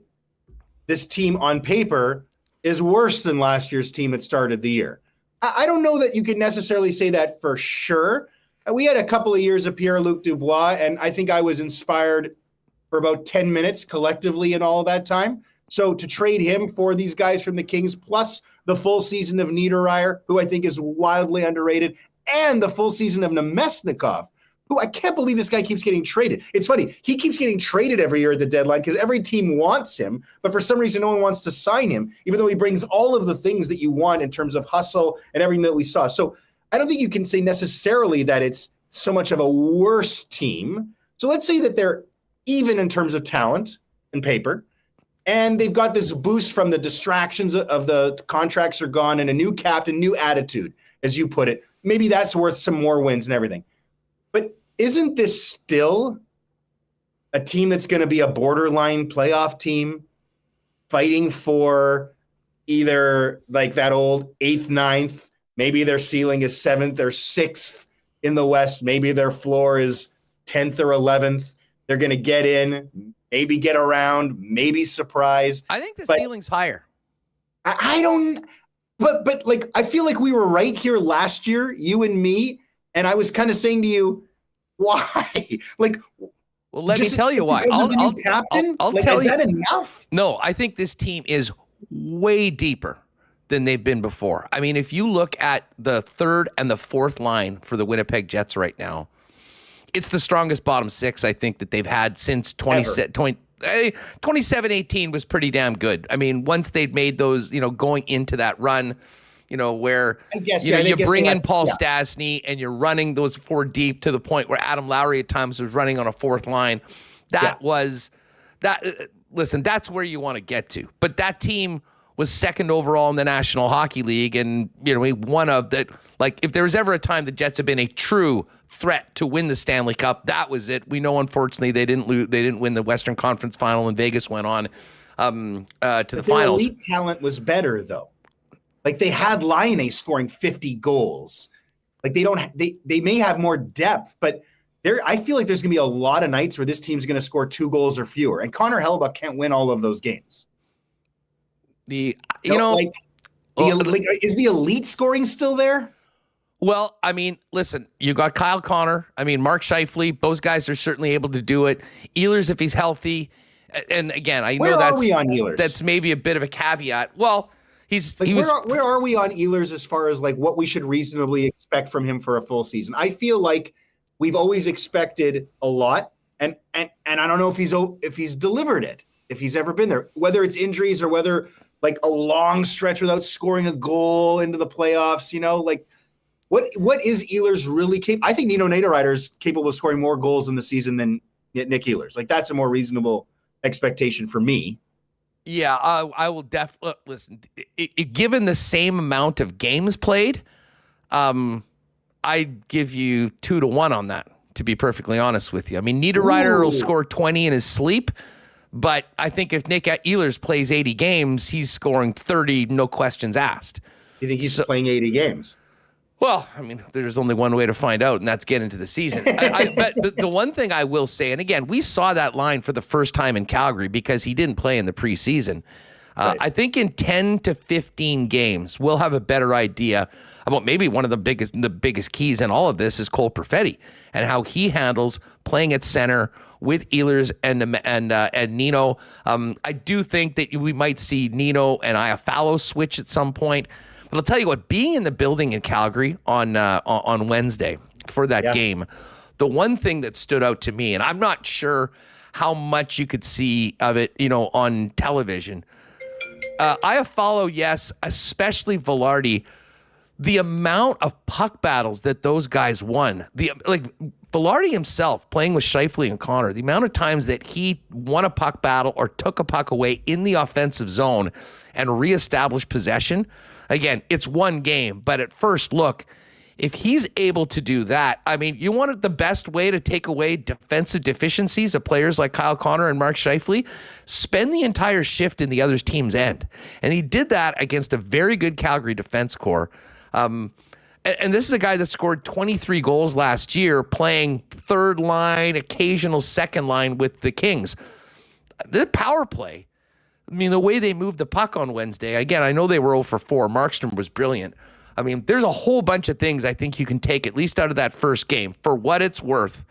this team on paper is worse than last year's team that started the year. I don't know that you could necessarily say that for sure. We had a couple of years of Pierre-Luc Dubois, and I think I was inspired for about 10 minutes collectively in all that time. So to trade him for these guys from the Kings, plus the full season of Niederreiter, who I think is wildly underrated, and the full season of Nemesnikov, who I can't believe this guy keeps getting traded. It's funny. He keeps getting traded every year at the deadline because every team wants him, but for some reason no one wants to sign him, even though he brings all of the things that you want in terms of hustle and everything that we saw. So I don't think you can say necessarily that it's so much of a worse team. So let's say that they're even in terms of talent and paper, and they've got this boost from the distractions of the contracts are gone and a new captain, new attitude, as you put it. Maybe that's worth some more wins and everything. But isn't this still a team that's going to be a borderline playoff team fighting for either like that old 8th, 9th, maybe their ceiling is 7th or 6th in the West. Maybe their floor is 10th or 11th. They're going to get in, maybe get around, maybe surprise. I think the ceiling's higher. I don't, but like, I feel like we were right here last year, you and me, and I was kind of saying to you, why? Like, well, let me tell you why. I'll tell you. Is that enough? No, I think this team is way deeper than they've been before. I mean, if you look at the 3rd and the 4th line for the Winnipeg Jets right now, it's the strongest bottom 6 I think that they've had since 27-18 was pretty damn good. I mean, once they'd made those, going into that run, where you bring in Paul Stastny and you're running those 4 deep to the point where Adam Lowry at times was running on a 4th line. Listen, that's where you want to get to. But that team was 2nd overall in the National Hockey League, and one of the, like, if there was ever a time the Jets have been a true threat to win the Stanley Cup, that was it. We know, unfortunately, they didn't win the Western Conference Final, and Vegas went on to the finals. Their elite talent was better, though. Like, they had Laine scoring 50 goals. Like, they may have more depth, but I feel like there's going to be a lot of nights where this team's going to score 2 goals or fewer, and Connor Hellebuyck can't win all of those games. Is the elite scoring still there? Well, I mean, listen, you got Kyle Connor. I mean, Mark Scheifele. Those guys are certainly able to do it. Ehlers, if he's healthy. And again, I know are we on Ehlers? That's maybe a bit of a caveat. Well, where are we on Ehlers as far as like what we should reasonably expect from him for a full season? I feel like we've always expected a lot, and I don't know if he's delivered it, if he's ever been there, whether it's injuries or whether like a long stretch without scoring a goal into the playoffs, like what is Ehlers really capable? I think Nino Niederreiter is capable of scoring more goals in the season than Nick Ehlers. Like, that's a more reasonable expectation for me. Yeah, I will definitely listen. Given the same amount of games played, I'd give you 2-1 on that, to be perfectly honest with you. I mean, Niederreiter will score 20 in his sleep, but I think if Nick Ehlers plays 80 games, he's scoring 30, no questions asked. You think he's playing 80 games? Well, I mean, there's only one way to find out, and that's get into the season. But the one thing I will say, and again, we saw that line for the first time in Calgary because he didn't play in the preseason. Right. I think in 10 to 15 games, we'll have a better idea about maybe one of the biggest keys in all of this is Cole Perfetti and how he handles playing at center with Ehlers and Nino. I do think that we might see Nino and Iafallo switch at some point. But I'll tell you what, being in the building in Calgary on Wednesday for that game, the one thing that stood out to me, and I'm not sure how much you could see of it, on television. Iafallo, yes, especially Velarde, the amount of puck battles that those guys won. Velarde himself playing with Scheifele and Connor, the amount of times that he won a puck battle or took a puck away in the offensive zone and reestablished possession. Again, it's one game, but at first look, If he's able to do that, I mean, you want the best way to take away defensive deficiencies of players like Kyle Connor and Mark Scheifele? Spend the entire shift in the other team's end. And he did that against a very good Calgary defense core. And this is a guy that scored 23 goals last year playing third line, occasional second line with the Kings. The power play, I mean, the way they moved the puck on Wednesday, again, I know they were 0 for 4. Markstrom was brilliant. I mean, there's a whole bunch of things I think you can take at least out of that first game. For what it's worth,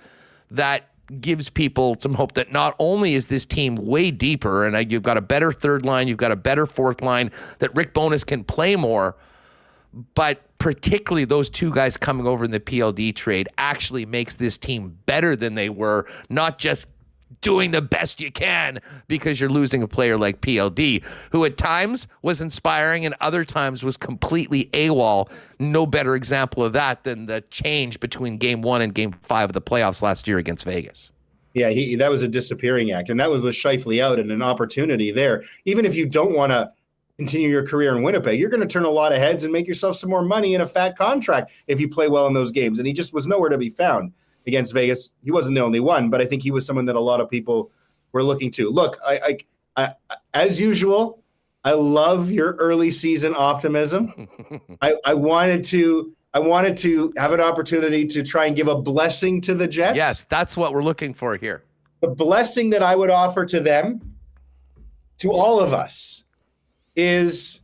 that gives people some hope that not only is this team way deeper and you've got a better third line, you've got a better fourth line, that Rick Bowness can play more, but particularly those two guys coming over in the PLD trade actually makes this team better than they were, not just doing the best you can because you're losing a player like PLD, who at times was inspiring and other times was completely AWOL. No better example of that than the change between game 1 and game 5 of the playoffs last year against Vegas. Yeah, that was a disappearing act, and that was with Scheifele out and an opportunity there. Even if you don't want to continue your career in Winnipeg, you're going to turn a lot of heads and make yourself some more money in a fat contract if you play well in those games, and he just was nowhere to be found. Against Vegas, he wasn't the only one, but I think he was someone that a lot of people were looking to. Look, I as usual, I love your early season optimism. I wanted to have an opportunity to try and give a blessing to the Jets. Yes, that's what we're looking for here. The blessing that I would offer to them, to all of us, is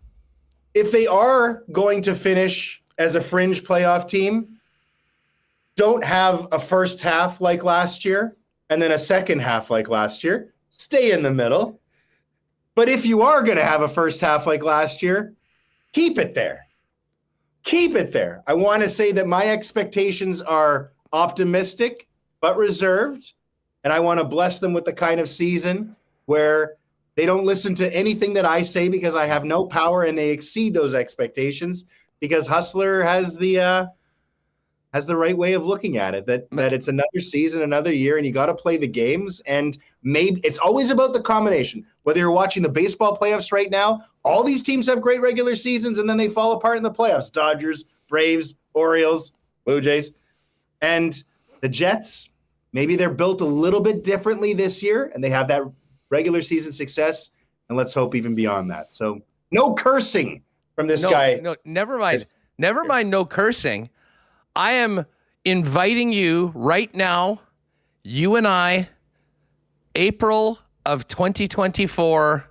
if they are going to finish as a fringe playoff team, don't have a first half like last year and then a second half like last year. Stay in the middle. But if you are going to have a first half like last year, keep it there. Keep it there. I want to say that my expectations are optimistic but reserved, and I want to bless them with the kind of season where they don't listen to anything that I say because I have no power, and they exceed those expectations because Hustler has the right way of looking at it, that it's another season, another year, and you got to play the games. And maybe it's always about the combination. Whether you're watching the baseball playoffs right now, all these teams have great regular seasons, and then they fall apart in the playoffs. Dodgers, Braves, Orioles, Blue Jays. And the Jets, maybe they're built a little bit differently this year, and they have that regular season success, and let's hope even beyond that. So no cursing from this guy. No, never mind. Never mind no cursing. I am inviting you right now, you and I, April of 2024,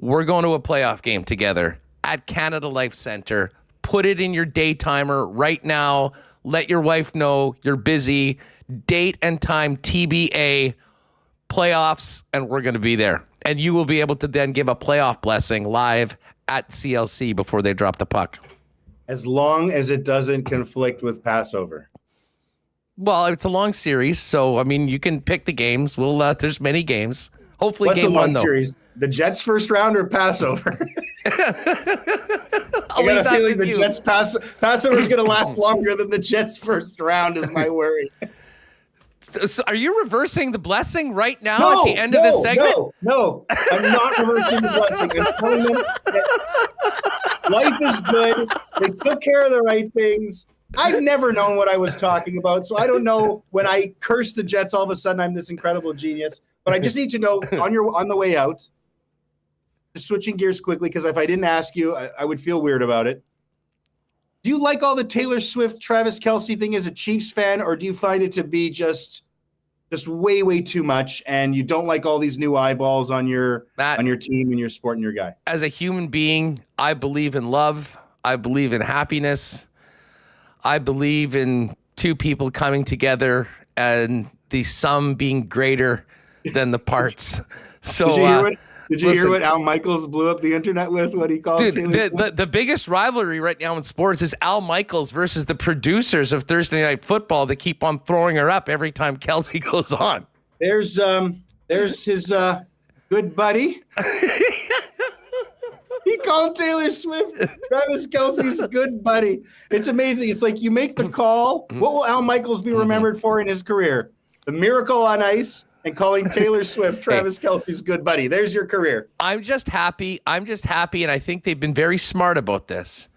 we're going to a playoff game together at Canada Life Center. Put it in your day timer right now. Let your wife know you're busy. Date and time TBA, playoffs, and we're going to be there. And you will be able to then give a playoff blessing live at CLC before they drop the puck. As long as it doesn't conflict with Passover. Well, it's a long series, so I mean, you can pick the games. There's many games. Hopefully, what's game a long 1 though. Series? The Jets first round or Passover? I got a feeling the Jets Passover is going to last longer than the Jets first round. Is my worry. So are you reversing the blessing right now at the end of this segment? No, I'm not reversing the blessing. I'm telling them that life is good. They took care of the right things. I've never known what I was talking about, so I don't know when I curse the Jets, all of a sudden I'm this incredible genius. But I just need to know on the way out, just switching gears quickly, because if I didn't ask you, I would feel weird about it. Do you like all the Taylor Swift, Travis Kelce thing as a Chiefs fan, or do you find it to be just way, way too much, and you don't like all these new eyeballs on your team and your sport and your guy? As a human being, I believe in love. I believe in happiness. I believe in two people coming together and the sum being greater than the parts. So Did you hear what Al Michaels blew up the internet with? What he called Taylor Swift? The biggest rivalry right now in sports is Al Michaels versus the producers of Thursday Night Football that keep on throwing her up every time Kelce goes on. There's his good buddy. He called Taylor Swift Travis Kelce's good buddy. It's amazing. It's like you make the call. What will Al Michaels be remembered for in his career? The miracle on ice and calling Taylor Swift Travis Kelce's good buddy. There's your career. I'm just happy, and I think they've been very smart about this.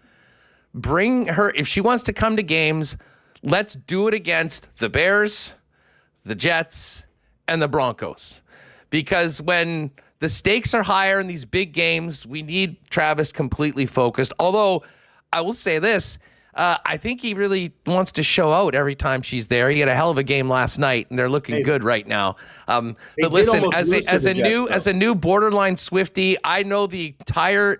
bring her, if she wants to come to games, let's do it against the Bears, the Jets, and the Broncos. Because when the stakes are higher in these big games, we need Travis completely focused. Although, I will say this, I think he really wants to show out every time she's there. He had a hell of a game last night, and they're looking good right now. But listen, as a new borderline Swiftie, I know the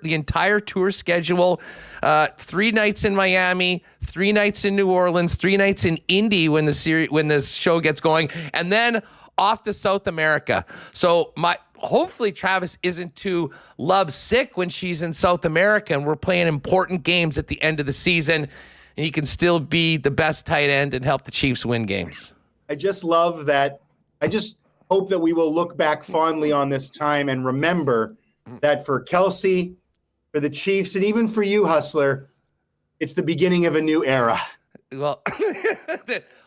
entire tour schedule. 3 nights in Miami, 3 nights in New Orleans, 3 nights in Indy when the show gets going, and then off to South America. So hopefully Travis isn't too lovesick when she's in South America and we're playing important games at the end of the season, and he can still be the best tight end and help the Chiefs win games. I just love that. I just hope that we will look back fondly on this time and remember that for Kelsey, for the Chiefs, and even for you, Hustler, it's the beginning of a new era. Well,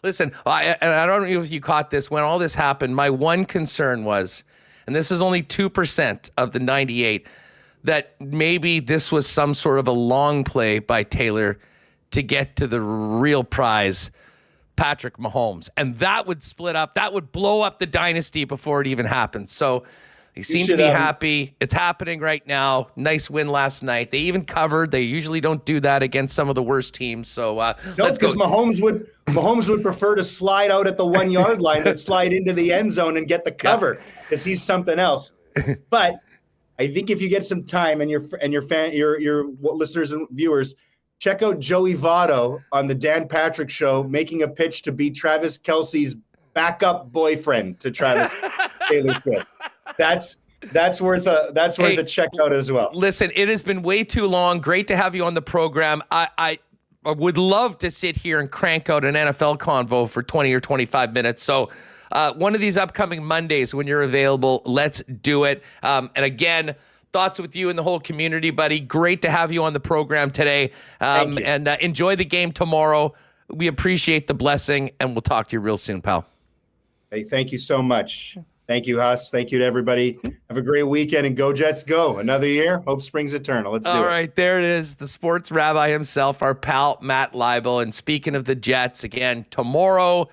listen, I don't know if you caught this. When all this happened, my one concern was, and this is only 2% of the 98, that maybe this was some sort of a long play by Taylor to get to the real prize, Patrick Mahomes. And that would split up. That would blow up the dynasty before it even happens. So they seem to be happy. It's happening right now. Nice win last night. They even covered. They usually don't do that against some of the worst teams. So no, because Mahomes would prefer to slide out at the 1 yard line than slide into the end zone and get the cover because he's something else. But I think if you get some time and your listeners and viewers, check out Joey Votto on the Dan Patrick Show making a pitch to be Travis Kelce's backup boyfriend to Travis Taylor Swift. That's worth a checkout as well. Listen, it has been way too long. Great to have you on the program. I would love to sit here and crank out an NFL convo for 20 or 25 minutes. So one of these upcoming Mondays when you're available, let's do it. And again, thoughts with you and the whole community, buddy. Great to have you on the program today. And enjoy the game tomorrow. We appreciate the blessing, and we'll talk to you real soon, pal. Hey, thank you so much. Thank you, Huss. Thank you to everybody. Have a great weekend, and go Jets go. Another year. Hope springs eternal. Let's do it. All right, there it is. The sports rabbi himself, our pal, Matt Leibl. And speaking of the Jets, again, tomorrow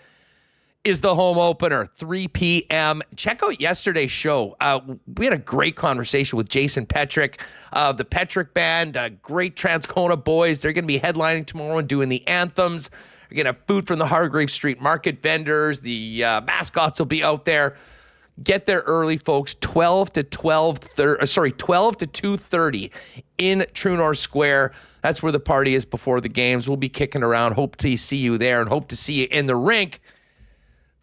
is the home opener, 3 p.m. Check out yesterday's show. We had a great conversation with Jason Petrick, the Petrick Band, great Transcona boys. They're going to be headlining tomorrow and doing the anthems. We're going to have food from the Hargrave Street Market vendors. The mascots will be out there. Get there early, folks. 12 to 2:30 in True North Square. That's where the party is before the games. We'll be kicking around. Hope to see you there and hope to see you in the rink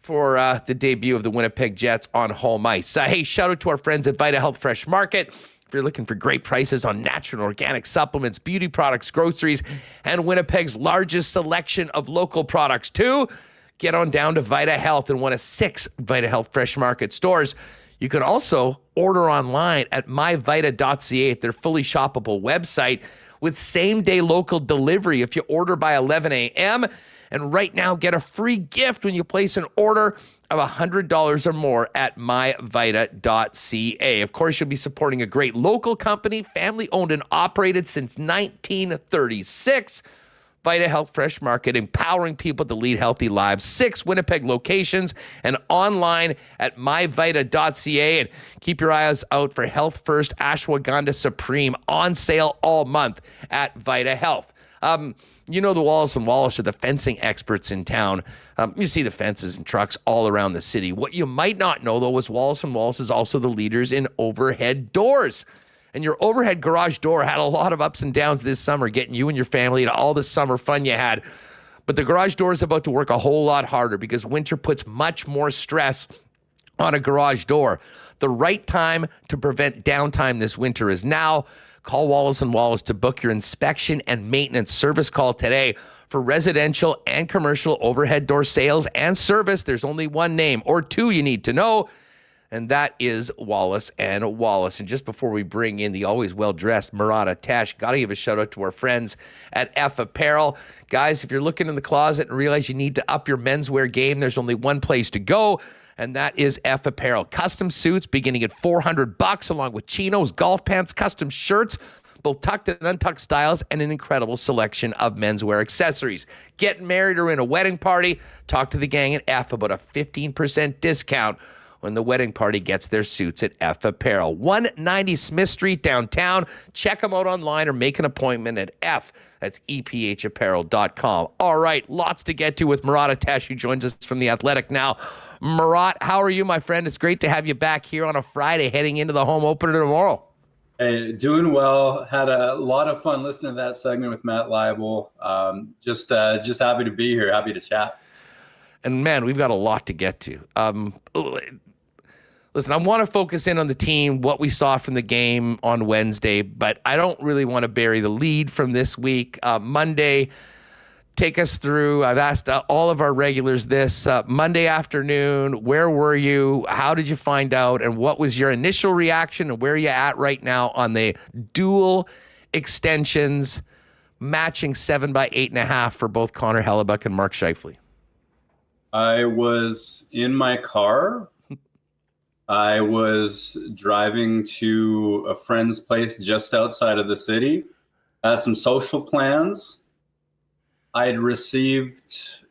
for the debut of the Winnipeg Jets on home ice. Hey, shout out to our friends at Vita Health Fresh Market. If you're looking for great prices on natural and organic supplements, beauty products, groceries, and Winnipeg's largest selection of local products too, get on down to Vita Health in one of 6 Vita Health Fresh Market stores. You can also order online at myvita.ca at their fully shoppable website with same-day local delivery if you order by 11 a.m. And right now, get a free gift when you place an order of $100 or more at myvita.ca. Of course, you'll be supporting a great local company, family-owned and operated since 1936. Vita Health Fresh Market, empowering people to lead healthy lives. 6 Winnipeg locations and online at myvita.ca. And keep your eyes out for Health First Ashwagandha Supreme on sale all month at Vita Health. You know the Wallace & Wallace are the fencing experts in town. You see the fences and trucks all around the city. What you might not know, though, is Wallace & Wallace is also the leaders in overhead doors. And your overhead garage door had a lot of ups and downs this summer, getting you and your family to all the summer fun you had. But the garage door is about to work a whole lot harder because winter puts much more stress on a garage door. The right time to prevent downtime this winter is now. Call Wallace & Wallace to book your inspection and maintenance service call today. For residential and commercial overhead door sales and service, there's only one name or two you need to know, and that is Wallace & Wallace. And just before we bring in the always well-dressed Murat, got to give a shout-out to our friends at F Apparel. Guys, if you're looking in the closet and realize you need to up your menswear game, there's only one place to go, and that is F Apparel. Custom suits beginning at $400, along with chinos, golf pants, custom shirts, both tucked and untucked styles, and an incredible selection of menswear accessories. Getting married or in a wedding party? Talk to the gang at F about a 15% discount when the wedding party gets their suits at F Apparel. 190 Smith Street downtown. Check them out online or make an appointment at F. That's EPHapparel.com. All right, lots to get to with Murat, who joins us from The Athletic now. Murat, how are you, my friend? It's great to have you back here on a Friday heading into the home opener tomorrow. Hey, doing well. Had a lot of fun listening to that segment with Matt Leibl. Just happy to be here. Happy to chat. And man, we've got a lot to get to. Listen, I want to focus in on the team, what we saw from the game on Wednesday, but I don't really want to bury the lead from this week. Monday, take us through. I've asked all of our regulars this. Monday afternoon, where were you? How did you find out? And what was your initial reaction? And where are you at right now on the dual extensions matching 7 by 8.5 for both Connor Hellebuyck and Mark Scheifele? I was in my car. I was driving to a friend's place just outside of the city. I had some social plans. I had received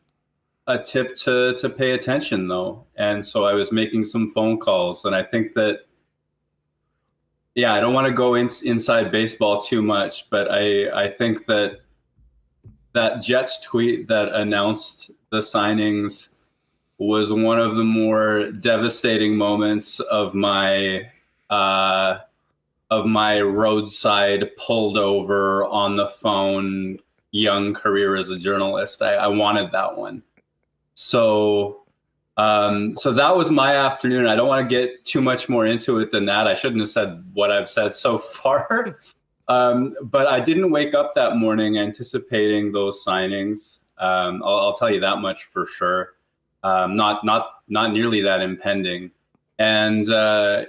a tip to pay attention, though. And so I was making some phone calls. And I think that, I don't want to go inside baseball too much, but I think that Jets tweet that announced the signings was one of the more devastating moments of my roadside pulled over on the phone young career as a journalist. I wanted that one. So that was my afternoon. I don't want to get too much more into it than that. I shouldn't have said what I've said so far. But I didn't wake up that morning anticipating those signings. I'll tell you that much for sure. Not nearly that impending. And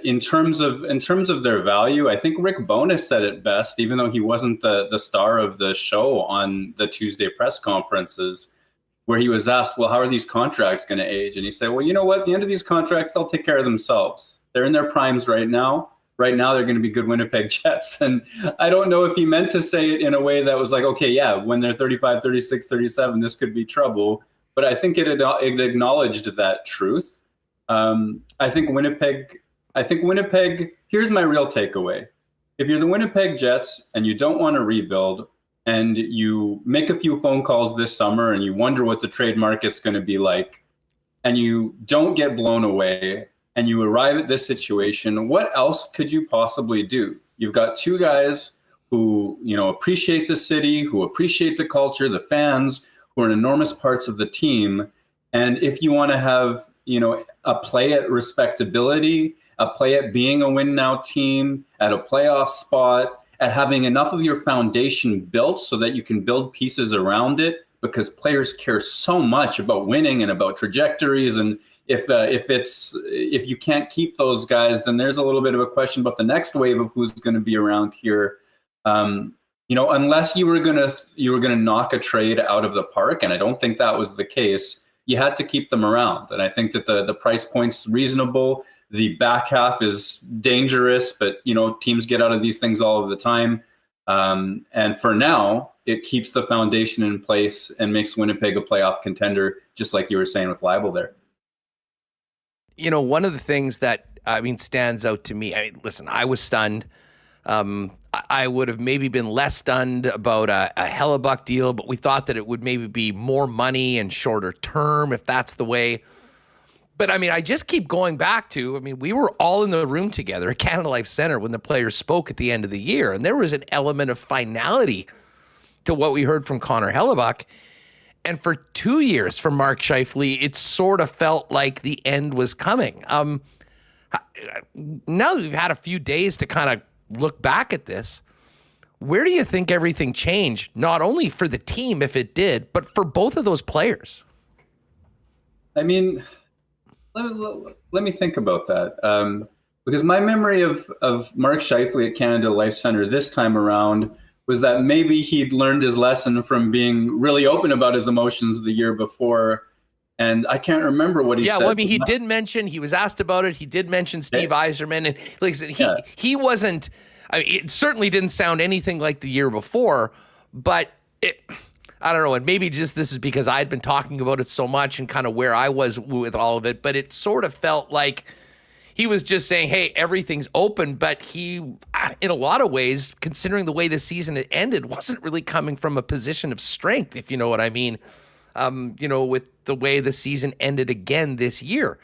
in terms of their value, I think Rick Bowness said it best, even though he wasn't the star of the show on the Tuesday press conferences, where he was asked, well, how are these contracts going to age? And he said, well, you know what? At the end of these contracts, they'll take care of themselves. They're in their primes right now. Right now, they're going to be good Winnipeg Jets. And I don't know if he meant to say it in a way that was like, okay, yeah, when they're 35, 36, 37, this could be trouble. But I think it acknowledged that truth. I think Winnipeg, here's my real takeaway. If you're the Winnipeg Jets and you don't want to rebuild and you make a few phone calls this summer and you wonder what the trade market's going to be like and you don't get blown away and you arrive at this situation, what else could you possibly do? You've got two guys who, appreciate the city, who appreciate the culture, the fans, who are enormous parts of the team. And if you want to have, a play at respectability, a play at being a win now team, at a playoff spot, at having enough of your foundation built so that you can build pieces around it, because players care so much about winning and about trajectories. And if you can't keep those guys, then there's a little bit of a question about the next wave of who's going to be around here. Unless you were gonna knock a trade out of the park, and I don't think that was the case, you had to keep them around. And I think that the price point's reasonable. The back half is dangerous, but teams get out of these things all of the time. And for now, it keeps the foundation in place and makes Winnipeg a playoff contender, just like you were saying with Leibl there. One of the things that stands out to me. Listen, I was stunned. I would have maybe been less stunned about a Hellebuyck deal, but we thought that it would maybe be more money and shorter term if that's the way. But I just keep going back to, we were all in the room together at Canada Life Center when the players spoke at the end of the year, and there was an element of finality to what we heard from Connor Hellebuyck. And for 2 years from Mark Scheifele, it sort of felt like the end was coming. Now that we've had a few days to kind of look back at this, where do you think everything changed, not only for the team, if it did, but for both of those players? Let me think about that. Because my memory of Mark Scheifele at Canada Life Center this time around was that maybe he'd learned his lesson from being really open about his emotions the year before And I can't remember what he said. Yeah, well, I mean, he did mention, he was asked about it. He did mention Steve Yzerman. And like I said, he wasn't, I mean, it certainly didn't sound anything like the year before, but I don't know. And maybe just this is because I'd been talking about it so much and kind of where I was with all of it, but it sort of felt like he was just saying, hey, everything's open, but he, in a lot of ways, considering the way the season had ended, wasn't really coming from a position of strength, if you know what I mean, with the way the season ended again this year.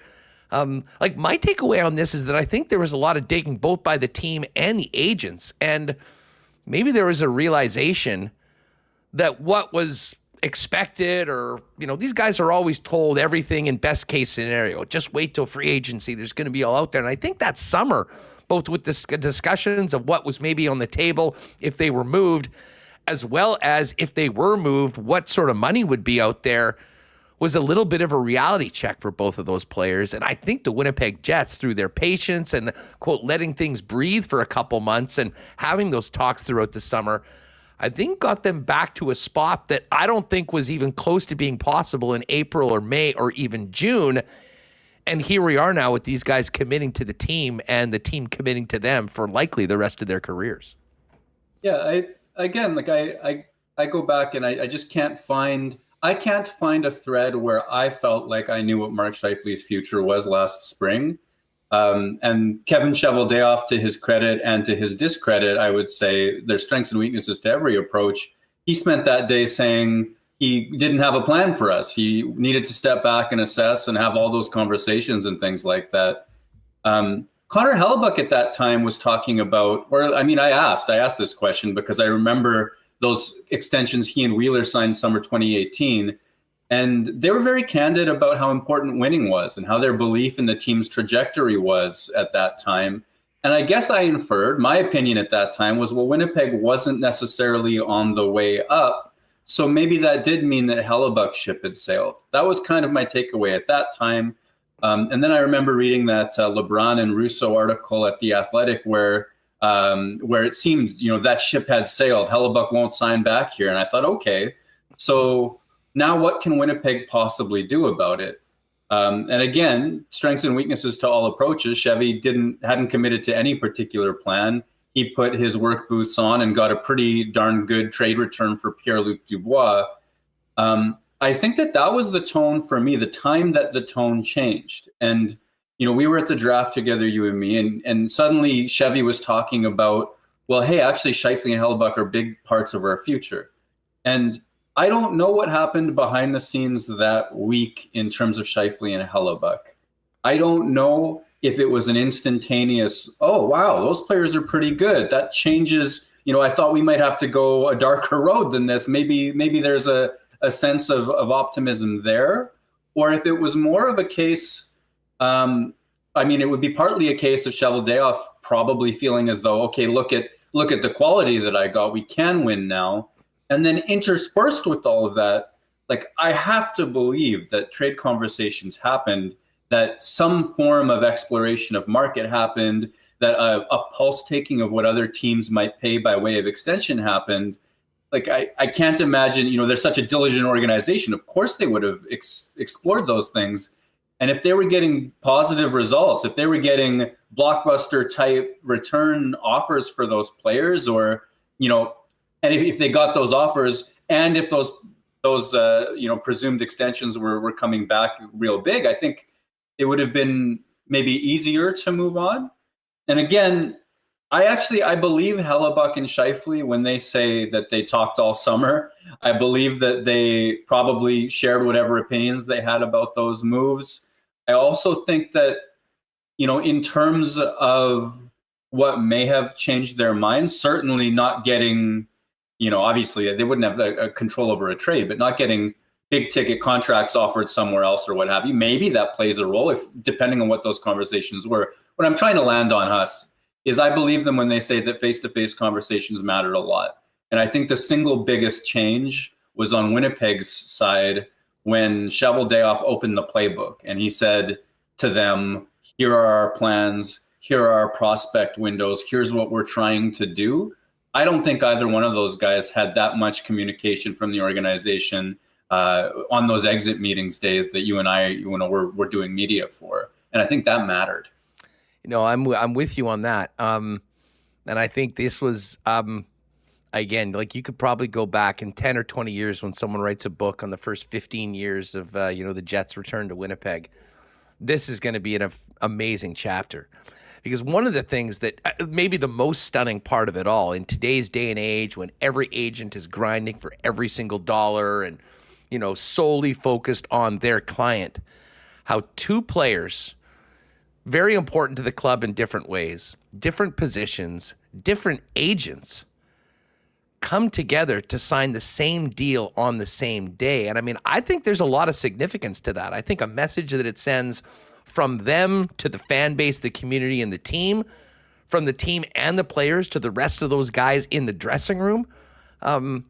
Like my takeaway on this is that I think there was a lot of digging both by the team and the agents, and maybe there was a realization that what was expected, or these guys are always told everything in best case scenario, just wait till free agency, there's going to be all out there. And I think that summer, both with the discussions of what was maybe on the table if they were moved, as well as if they were moved, what sort of money would be out there, was a little bit of a reality check for both of those players. And I think the Winnipeg Jets, through their patience and, quote, letting things breathe for a couple months and having those talks throughout the summer, I think got them back to a spot that I don't think was even close to being possible in April or May or even June. And here we are now with these guys committing to the team and the team committing to them for likely the rest of their careers. Yeah, I go back and I just can't find a thread where I felt like I knew what Mark Scheifele's future was last spring. And Kevin Cheveldayoff, to his credit and to his discredit, I would say there's strengths and weaknesses to every approach. He spent that day saying he didn't have a plan for us. He needed to step back and assess and have all those conversations and things like that. Connor Hellebuyck at that time was talking about, I asked this question because I remember those extensions he and Wheeler signed summer 2018. And they were very candid about how important winning was and how their belief in the team's trajectory was at that time. And I guess I inferred, my opinion at that time was, well, Winnipeg wasn't necessarily on the way up. So maybe that did mean that Hellebuck's ship had sailed. That was kind of my takeaway at that time. And then I remember reading that LeBron and Russo article at The Athletic where it seemed, that ship had sailed. Hellebuyck won't sign back here. And I thought, okay, so now what can Winnipeg possibly do about it? And again, strengths and weaknesses to all approaches. Chevy hadn't committed to any particular plan. He put his work boots on and got a pretty darn good trade return for Pierre-Luc Dubois. I think that was the tone for me, the time that the tone changed. And, we were at the draft together, you and me, and suddenly Chevy was talking about, well, hey, actually Scheifele and Hellebuyck are big parts of our future. And I don't know what happened behind the scenes that week in terms of Scheifele and Hellebuyck. I don't know if it was an instantaneous, oh, wow, those players are pretty good. That changes, I thought we might have to go a darker road than this. Maybe there's a sense of optimism there. Or if it was more of a case, it would be partly a case of Cheveldayoff probably feeling as though, okay, look at the quality that I got. We can win now. And then interspersed with all of that, I have to believe that trade conversations happened, that some form of exploration of market happened, that a pulse taking of what other teams might pay by way of extension happened. I can't imagine, they're such a diligent organization. Of course they would have explored those things. And if they were getting positive results, if they were getting blockbuster type return offers for those players, or, and if they got those offers, and if those presumed extensions were coming back real big, I think it would have been maybe easier to move on. And again, I believe Hellebuyck and Scheifele when they say that they talked all summer. I believe that they probably shared whatever opinions they had about those moves. I also think that, in terms of what may have changed their minds, certainly not getting, obviously they wouldn't have a control over a trade, but not getting big ticket contracts offered somewhere else or what have you. Maybe that plays a role, if depending on what those conversations were. What I'm trying to land on, Huss, is I believe them when they say that face-to-face conversations mattered a lot. And I think the single biggest change was on Winnipeg's side when Cheveldayoff opened the playbook and he said to them, here are our plans, here are our prospect windows, here's what we're trying to do. I don't think either one of those guys had that much communication from the organization on those exit meetings days that you and I, were doing media for. And I think that mattered. I'm with you on that. And I think this was, again, like you could probably go back in 10 or 20 years when someone writes a book on the first 15 years of, the Jets' return to Winnipeg. This is going to be an amazing chapter. Because one of the things that maybe the most stunning part of it all in today's day and age, when every agent is grinding for every single dollar and, solely focused on their client, how two players, very important to the club in different ways, different positions, different agents, come together to sign the same deal on the same day. And I mean, I think there's a lot of significance to that. I think a message that it sends from them to the fan base, the community, and the team, from the team and the players to the rest of those guys in the dressing room. That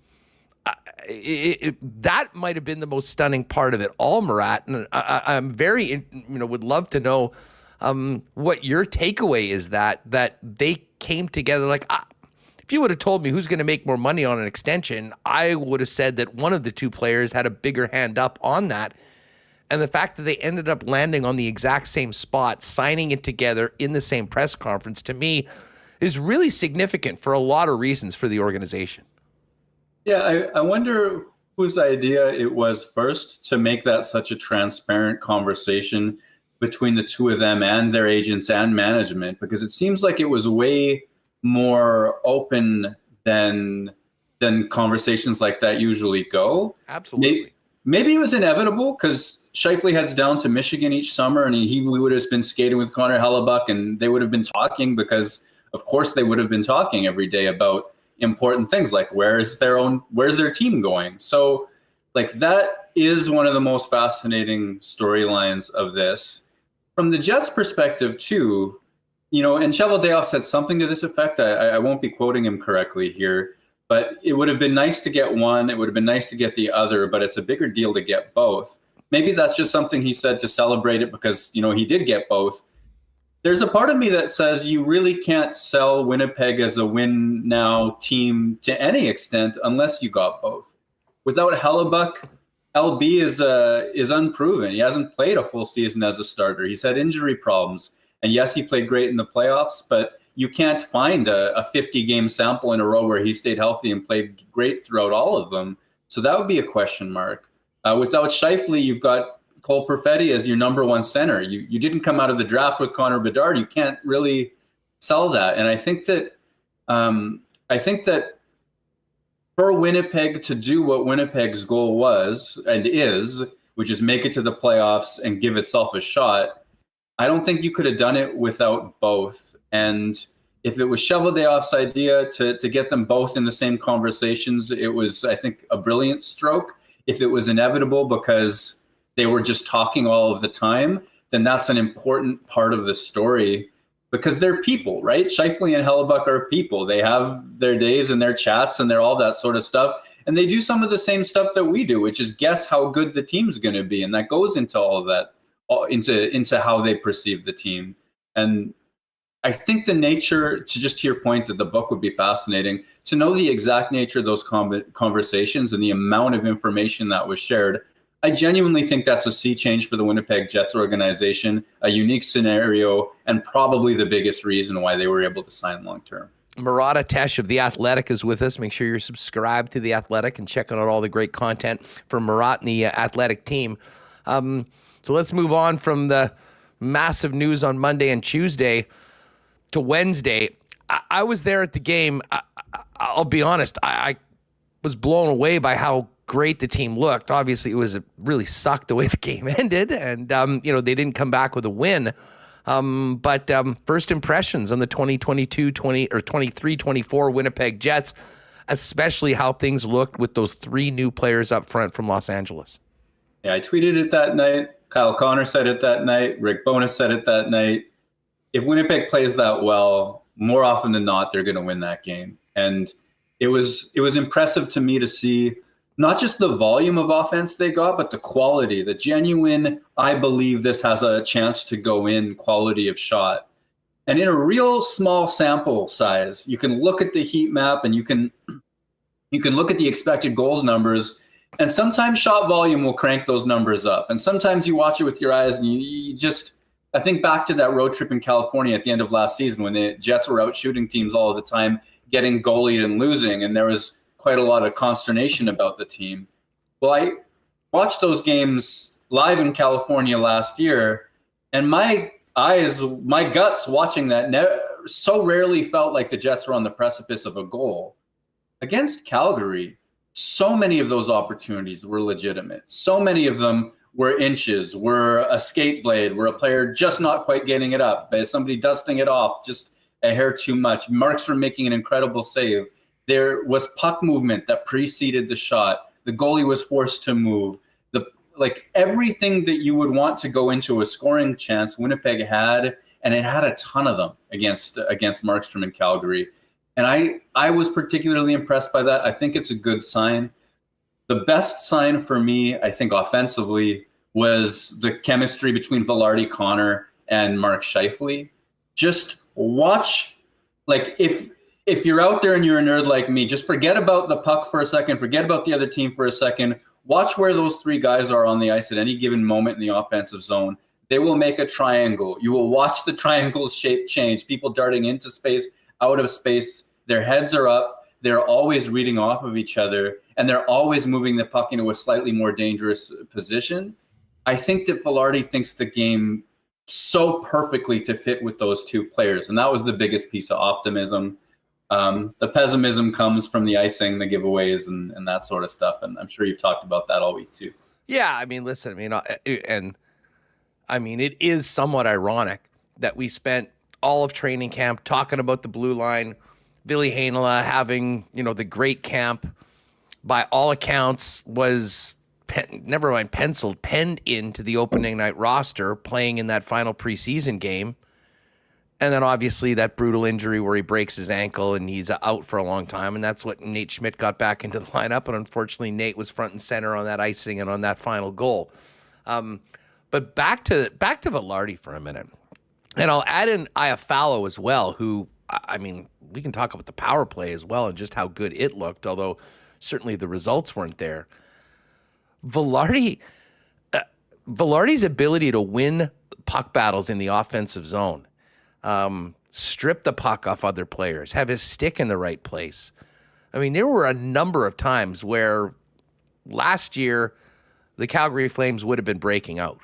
might have been the most stunning part of it all, Murat. And I'm very, would love to know what your takeaway is that they came together. Like, if you would have told me who's going to make more money on an extension, I would have said that one of the two players had a bigger hand up on that. And the fact that they ended up landing on the exact same spot, signing it together in the same press conference, to me, is really significant for a lot of reasons for the organization. Yeah, I wonder whose idea it was first to make that such a transparent conversation between the two of them and their agents and management, because it seems like it was way more open than conversations like that usually go. Absolutely. Maybe it was inevitable because Scheifele heads down to Michigan each summer, and we would have been skating with Connor Hellebuyck, and they would have been talking because, of course, they would have been talking every day about important things like where's their team going. So, like, that is one of the most fascinating storylines of this. From the Jets' perspective, too, and Cheveldayoff said something to this effect. I won't be quoting him correctly here. But it would have been nice to get one. It would have been nice to get the other, but it's a bigger deal to get both. Maybe that's just something he said to celebrate it because, he did get both. There's a part of me that says you really can't sell Winnipeg as a win now team to any extent unless you got both. Without Hellebuyck, LB is unproven. He hasn't played a full season as a starter. He's had injury problems. And yes, he played great in the playoffs, but you can't find a 50-game sample in a row where he stayed healthy and played great throughout all of them. So that would be a question mark. Without Scheifele, you've got Cole Perfetti as your number one center. You didn't come out of the draft with Connor Bedard. You can't really sell that. And I think that for Winnipeg to do what Winnipeg's goal was and is, which is make it to the playoffs and give itself a shot, I don't think you could have done it without both. And if it was Cheveldayoff's idea to get them both in the same conversations, it was, I think, a brilliant stroke. If it was inevitable because they were just talking all of the time, then that's an important part of the story because they're people, right? Scheifele and Hellebuyck are people. They have their days and their chats and they're all that sort of stuff. And they do some of the same stuff that we do, which is guess how good the team's going to be. And that goes into all of that. Into how they perceive the team. And I think the nature, to your point that the book would be fascinating, to know the exact nature of those conversations and the amount of information that was shared, I genuinely think that's a sea change for the Winnipeg Jets organization, a unique scenario, and probably the biggest reason why they were able to sign long-term. Murat of The Athletic is with us. Make sure you're subscribed to The Athletic and checking out all the great content from Murat and the Athletic team. So let's move on from the massive news on Monday and Tuesday to Wednesday. I was there at the game. I'll be honest, I was blown away by how great the team looked. Obviously, it really sucked the way the game ended, and they didn't come back with a win. But first impressions on the 23-24 Winnipeg Jets, especially how things looked with those three new players up front from Los Angeles. Yeah, I tweeted it that night. Kyle Connor said it that night. Rick Bowness said it that night. If Winnipeg plays that well, more often than not, they're going to win that game. And it was impressive to me to see not just the volume of offense they got, but the quality, the genuine, I believe this has a chance to go in quality of shot. And in a real small sample size, you can look at the heat map and you can look at the expected goals numbers And sometimes shot volume will crank those numbers up. And sometimes you watch it with your eyes and you just, I think back to that road trip in California at the end of last season when the Jets were out shooting teams all the time, getting goalied and losing. And there was quite a lot of consternation about the team. Well, I watched those games live in California last year, and my guts watching that so rarely felt like the Jets were on the precipice of a goal. Against Calgary, so many of those opportunities were legitimate. So many of them were inches, were a skate blade, were a player just not quite getting it up, somebody dusting it off just a hair too much. Markstrom making an incredible save. There was puck movement that preceded the shot. The goalie was forced to move. Everything that you would want to go into a scoring chance, Winnipeg had, and it had a ton of them against Markstrom in Calgary. And I was particularly impressed by that. I think it's a good sign. The best sign for me, I think offensively, was the chemistry between Balharry, Connor, and Mark Scheifele. Just watch, if you're out there and you're a nerd like me, just forget about the puck for a second, forget about the other team for a second. Watch where those three guys are on the ice at any given moment in the offensive zone. They will make a triangle. You will watch the triangle's shape change. People darting into space, out of space. Their heads are up. They're always reading off of each other, and they're always moving the puck into a slightly more dangerous position. I think that Balharry thinks the game so perfectly to fit with those two players, and that was the biggest piece of optimism. The pessimism comes from the icing, the giveaways, and that sort of stuff. And I'm sure you've talked about that all week too. Yeah, I mean, listen, it is somewhat ironic that we spent all of training camp talking about the blue line, Ville Heinola having, the great camp, by all accounts was penned into the opening night roster, playing in that final preseason game. And then obviously that brutal injury where he breaks his ankle and he's out for a long time. And that's what Nate Schmidt got back into the lineup. And unfortunately, Nate was front and center on that icing and on that final goal. But back to Balharry for a minute. And I'll add in Iafallo as well, who, we can talk about the power play as well and just how good it looked, although certainly the results weren't there. Balharry's ability to win puck battles in the offensive zone, strip the puck off other players, have his stick in the right place. There were a number of times where last year the Calgary Flames would have been breaking out,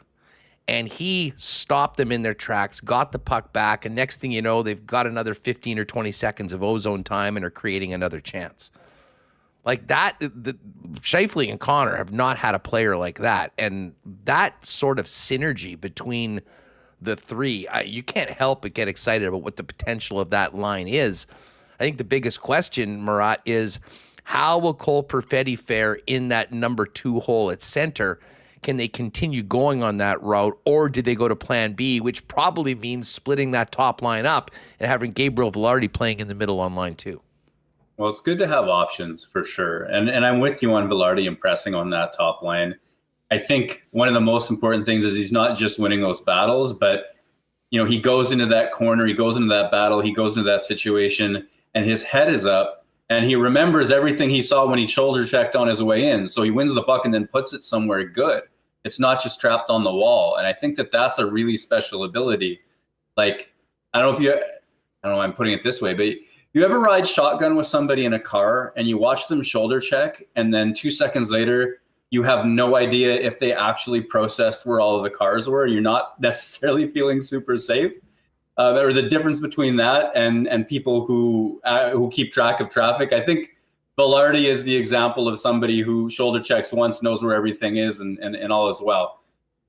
and he stopped them in their tracks, got the puck back, and next thing you know, they've got another 15 or 20 seconds of ozone time and are creating another chance. Like that, Scheifele and Connor have not had a player like that, and that sort of synergy between the three, you can't help but get excited about what the potential of that line is. I think the biggest question, Murat, is how will Cole Perfetti fare in that number 2 hole at center? Can they continue going on that route, or do they go to plan B, which probably means splitting that top line up and having Gabriel Balharry playing in the middle on line 2? Well, it's good to have options for sure. And I'm with you on Balharry and pressing on that top line. I think one of the most important things is he's not just winning those battles, but he goes into that corner, he goes into that battle, he goes into that situation, and his head is up, and he remembers everything he saw when he shoulder checked on his way in. So he wins the puck and then puts it somewhere good. It's not just trapped on the wall. And I think that that's a really special ability. I don't know, I'm putting it this way, but you ever ride shotgun with somebody in a car and you watch them shoulder check, and then 2 seconds later, you have no idea if they actually processed where all of the cars were. You're not necessarily feeling super safe. Or the difference between that and people who keep track of traffic. I think Balharry is the example of somebody who shoulder checks once, knows where everything is, and all is well.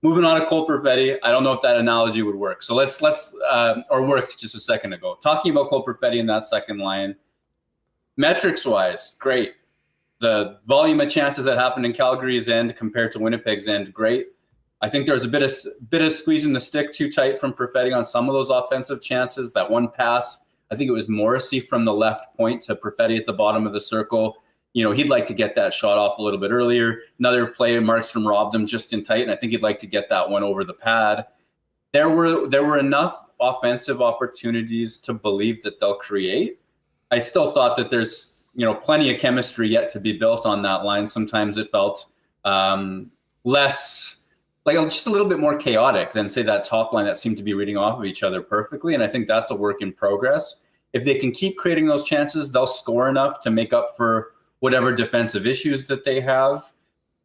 Moving on to Cole Perfetti, I don't know if that analogy would work. So let's worked just a second ago. Talking about Cole Perfetti in that second line, metrics-wise, great. The volume of chances that happened in Calgary's end compared to Winnipeg's end, great. I think there's a bit of squeezing the stick too tight from Perfetti on some of those offensive chances. That one pass, I think it was Morrissey from the left point to Perfetti at the bottom of the circle. He'd like to get that shot off a little bit earlier. Another play, Markstrom robbed him just in tight, and I think he'd like to get that one over the pad. There were enough offensive opportunities to believe that they'll create. I still thought that there's plenty of chemistry yet to be built on that line. Sometimes it felt less, like just a little bit more chaotic than, say, that top line that seemed to be reading off of each other perfectly. And I think that's a work in progress. If they can keep creating those chances, they'll score enough to make up for whatever defensive issues that they have.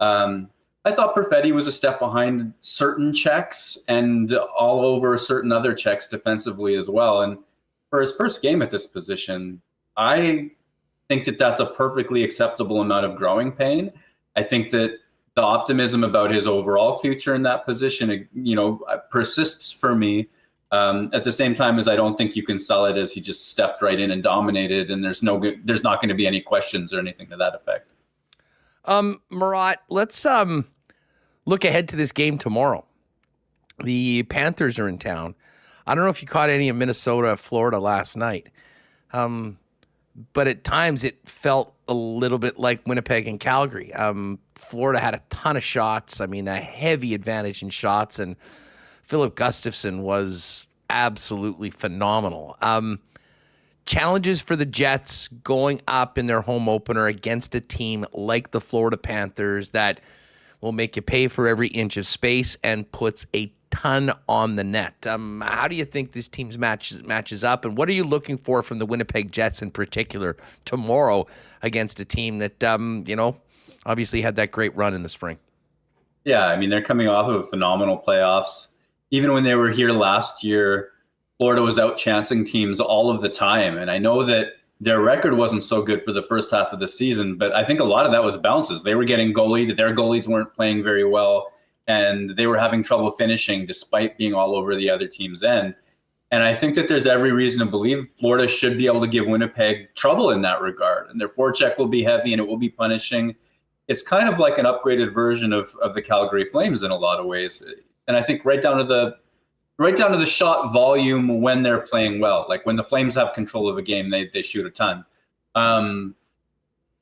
I thought Perfetti was a step behind certain checks and all over certain other checks defensively as well. And for his first game at this position, I think that that's a perfectly acceptable amount of growing pain. I think that the optimism about his overall future in that position, persists for me. At the same time as I don't think you can sell it as he just stepped right in and dominated, and there's not going to be any questions or anything to that effect. Murat, let's look ahead to this game tomorrow. The Panthers are in town. I don't know if you caught any of Minnesota, Florida last night, but at times it felt a little bit like Winnipeg and Calgary. Florida had a ton of shots. I mean, a heavy advantage in shots, and Philip Gustafsson was absolutely phenomenal. Challenges for the Jets going up in their home opener against a team like the Florida Panthers that will make you pay for every inch of space and puts a ton on the net. How do you think this team's matches up, and what are you looking for from the Winnipeg Jets in particular tomorrow against a team that, obviously had that great run in the spring? Yeah, I mean, they're coming off of phenomenal playoffs. Even when they were here last year, Florida was out chancing teams all of the time. And I know that their record wasn't so good for the first half of the season, but I think a lot of that was bounces. They were getting goalied. Their goalies weren't playing very well, and they were having trouble finishing despite being all over the other team's end. And I think that there's every reason to believe Florida should be able to give Winnipeg trouble in that regard. And their forecheck will be heavy and it will be punishing. It's kind of like an upgraded version of the Calgary Flames in a lot of ways. And I think right down to the shot volume when they're playing well. Like when the Flames have control of a game, they shoot a ton.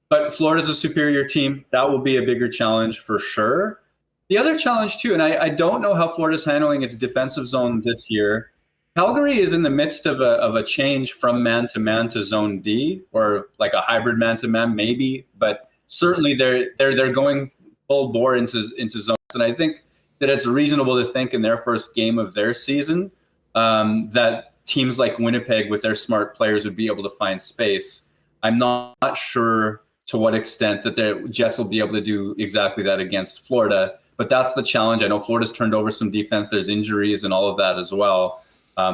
But Florida's a superior team. That will be a bigger challenge for sure. The other challenge too, and I don't know how Florida's handling its defensive zone this year. Calgary is in the midst of a change from man-to-man to zone D, or like a hybrid man-to-man maybe, but certainly they're going full bore into zones. And I think that it's reasonable to think in their first game of their season that teams like Winnipeg with their smart players would be able to find space. I'm not sure to what extent that the Jets will be able to do exactly that against Florida, but that's the challenge. I know Florida's turned over some defense. There's injuries and all of that as well.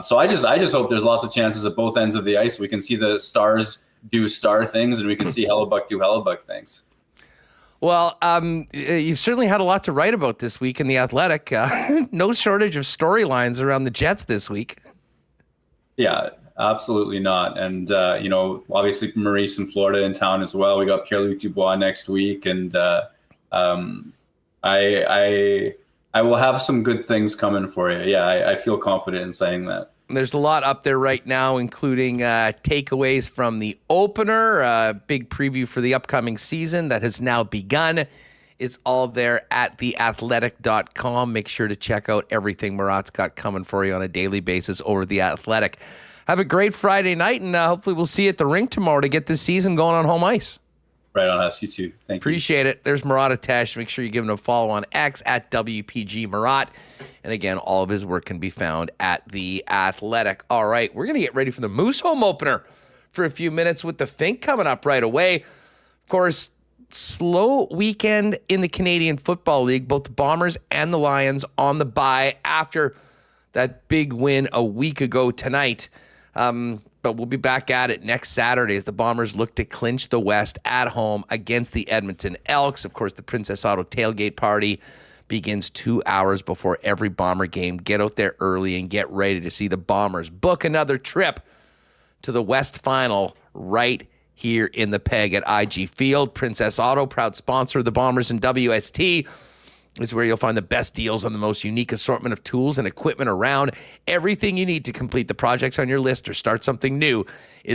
So I just hope there's lots of chances at both ends of the ice. We can see the Stars do star things, and we can see Hellebuck do Hellebuck things. Well, you've certainly had a lot to write about this week in The Athletic. No shortage of storylines around the Jets this week. Yeah, absolutely not. And, obviously Maurice in Florida in town as well. We got Pierre-Luc Dubois next week. And I will have some good things coming for you. Yeah, I feel confident in saying that. There's a lot up there right now, including takeaways from the opener, a big preview for the upcoming season that has now begun. It's all there at theathletic.com. Make sure to check out everything Murat's got coming for you on a daily basis over The Athletic. Have a great Friday night, and hopefully we'll see you at the rink tomorrow to get this season going on home ice. Right on us, you too. Thank you. Appreciate it. There's Murat Atesh. Make sure you give him a follow on X at WPG Murat. And again, all of his work can be found at The Athletic. All right, we're going to get ready for the Moose home opener for a few minutes with the Fink coming up right away. Of course, slow weekend in the Canadian Football League. Both the Bombers and the Lions on the bye after that big win a week ago tonight. But we'll be back at it next Saturday as the Bombers look to clinch the West at home against the Edmonton Elks. Of course, the Princess Auto tailgate party begins 2 hours before every Bomber game. Get out there early and get ready to see the Bombers book another trip to the West Final right here in the Peg at IG Field. Princess Auto, proud sponsor of the Bombers and WST, is where you'll find the best deals on the most unique assortment of tools and equipment around. Everything you need to complete the projects on your list or start something new is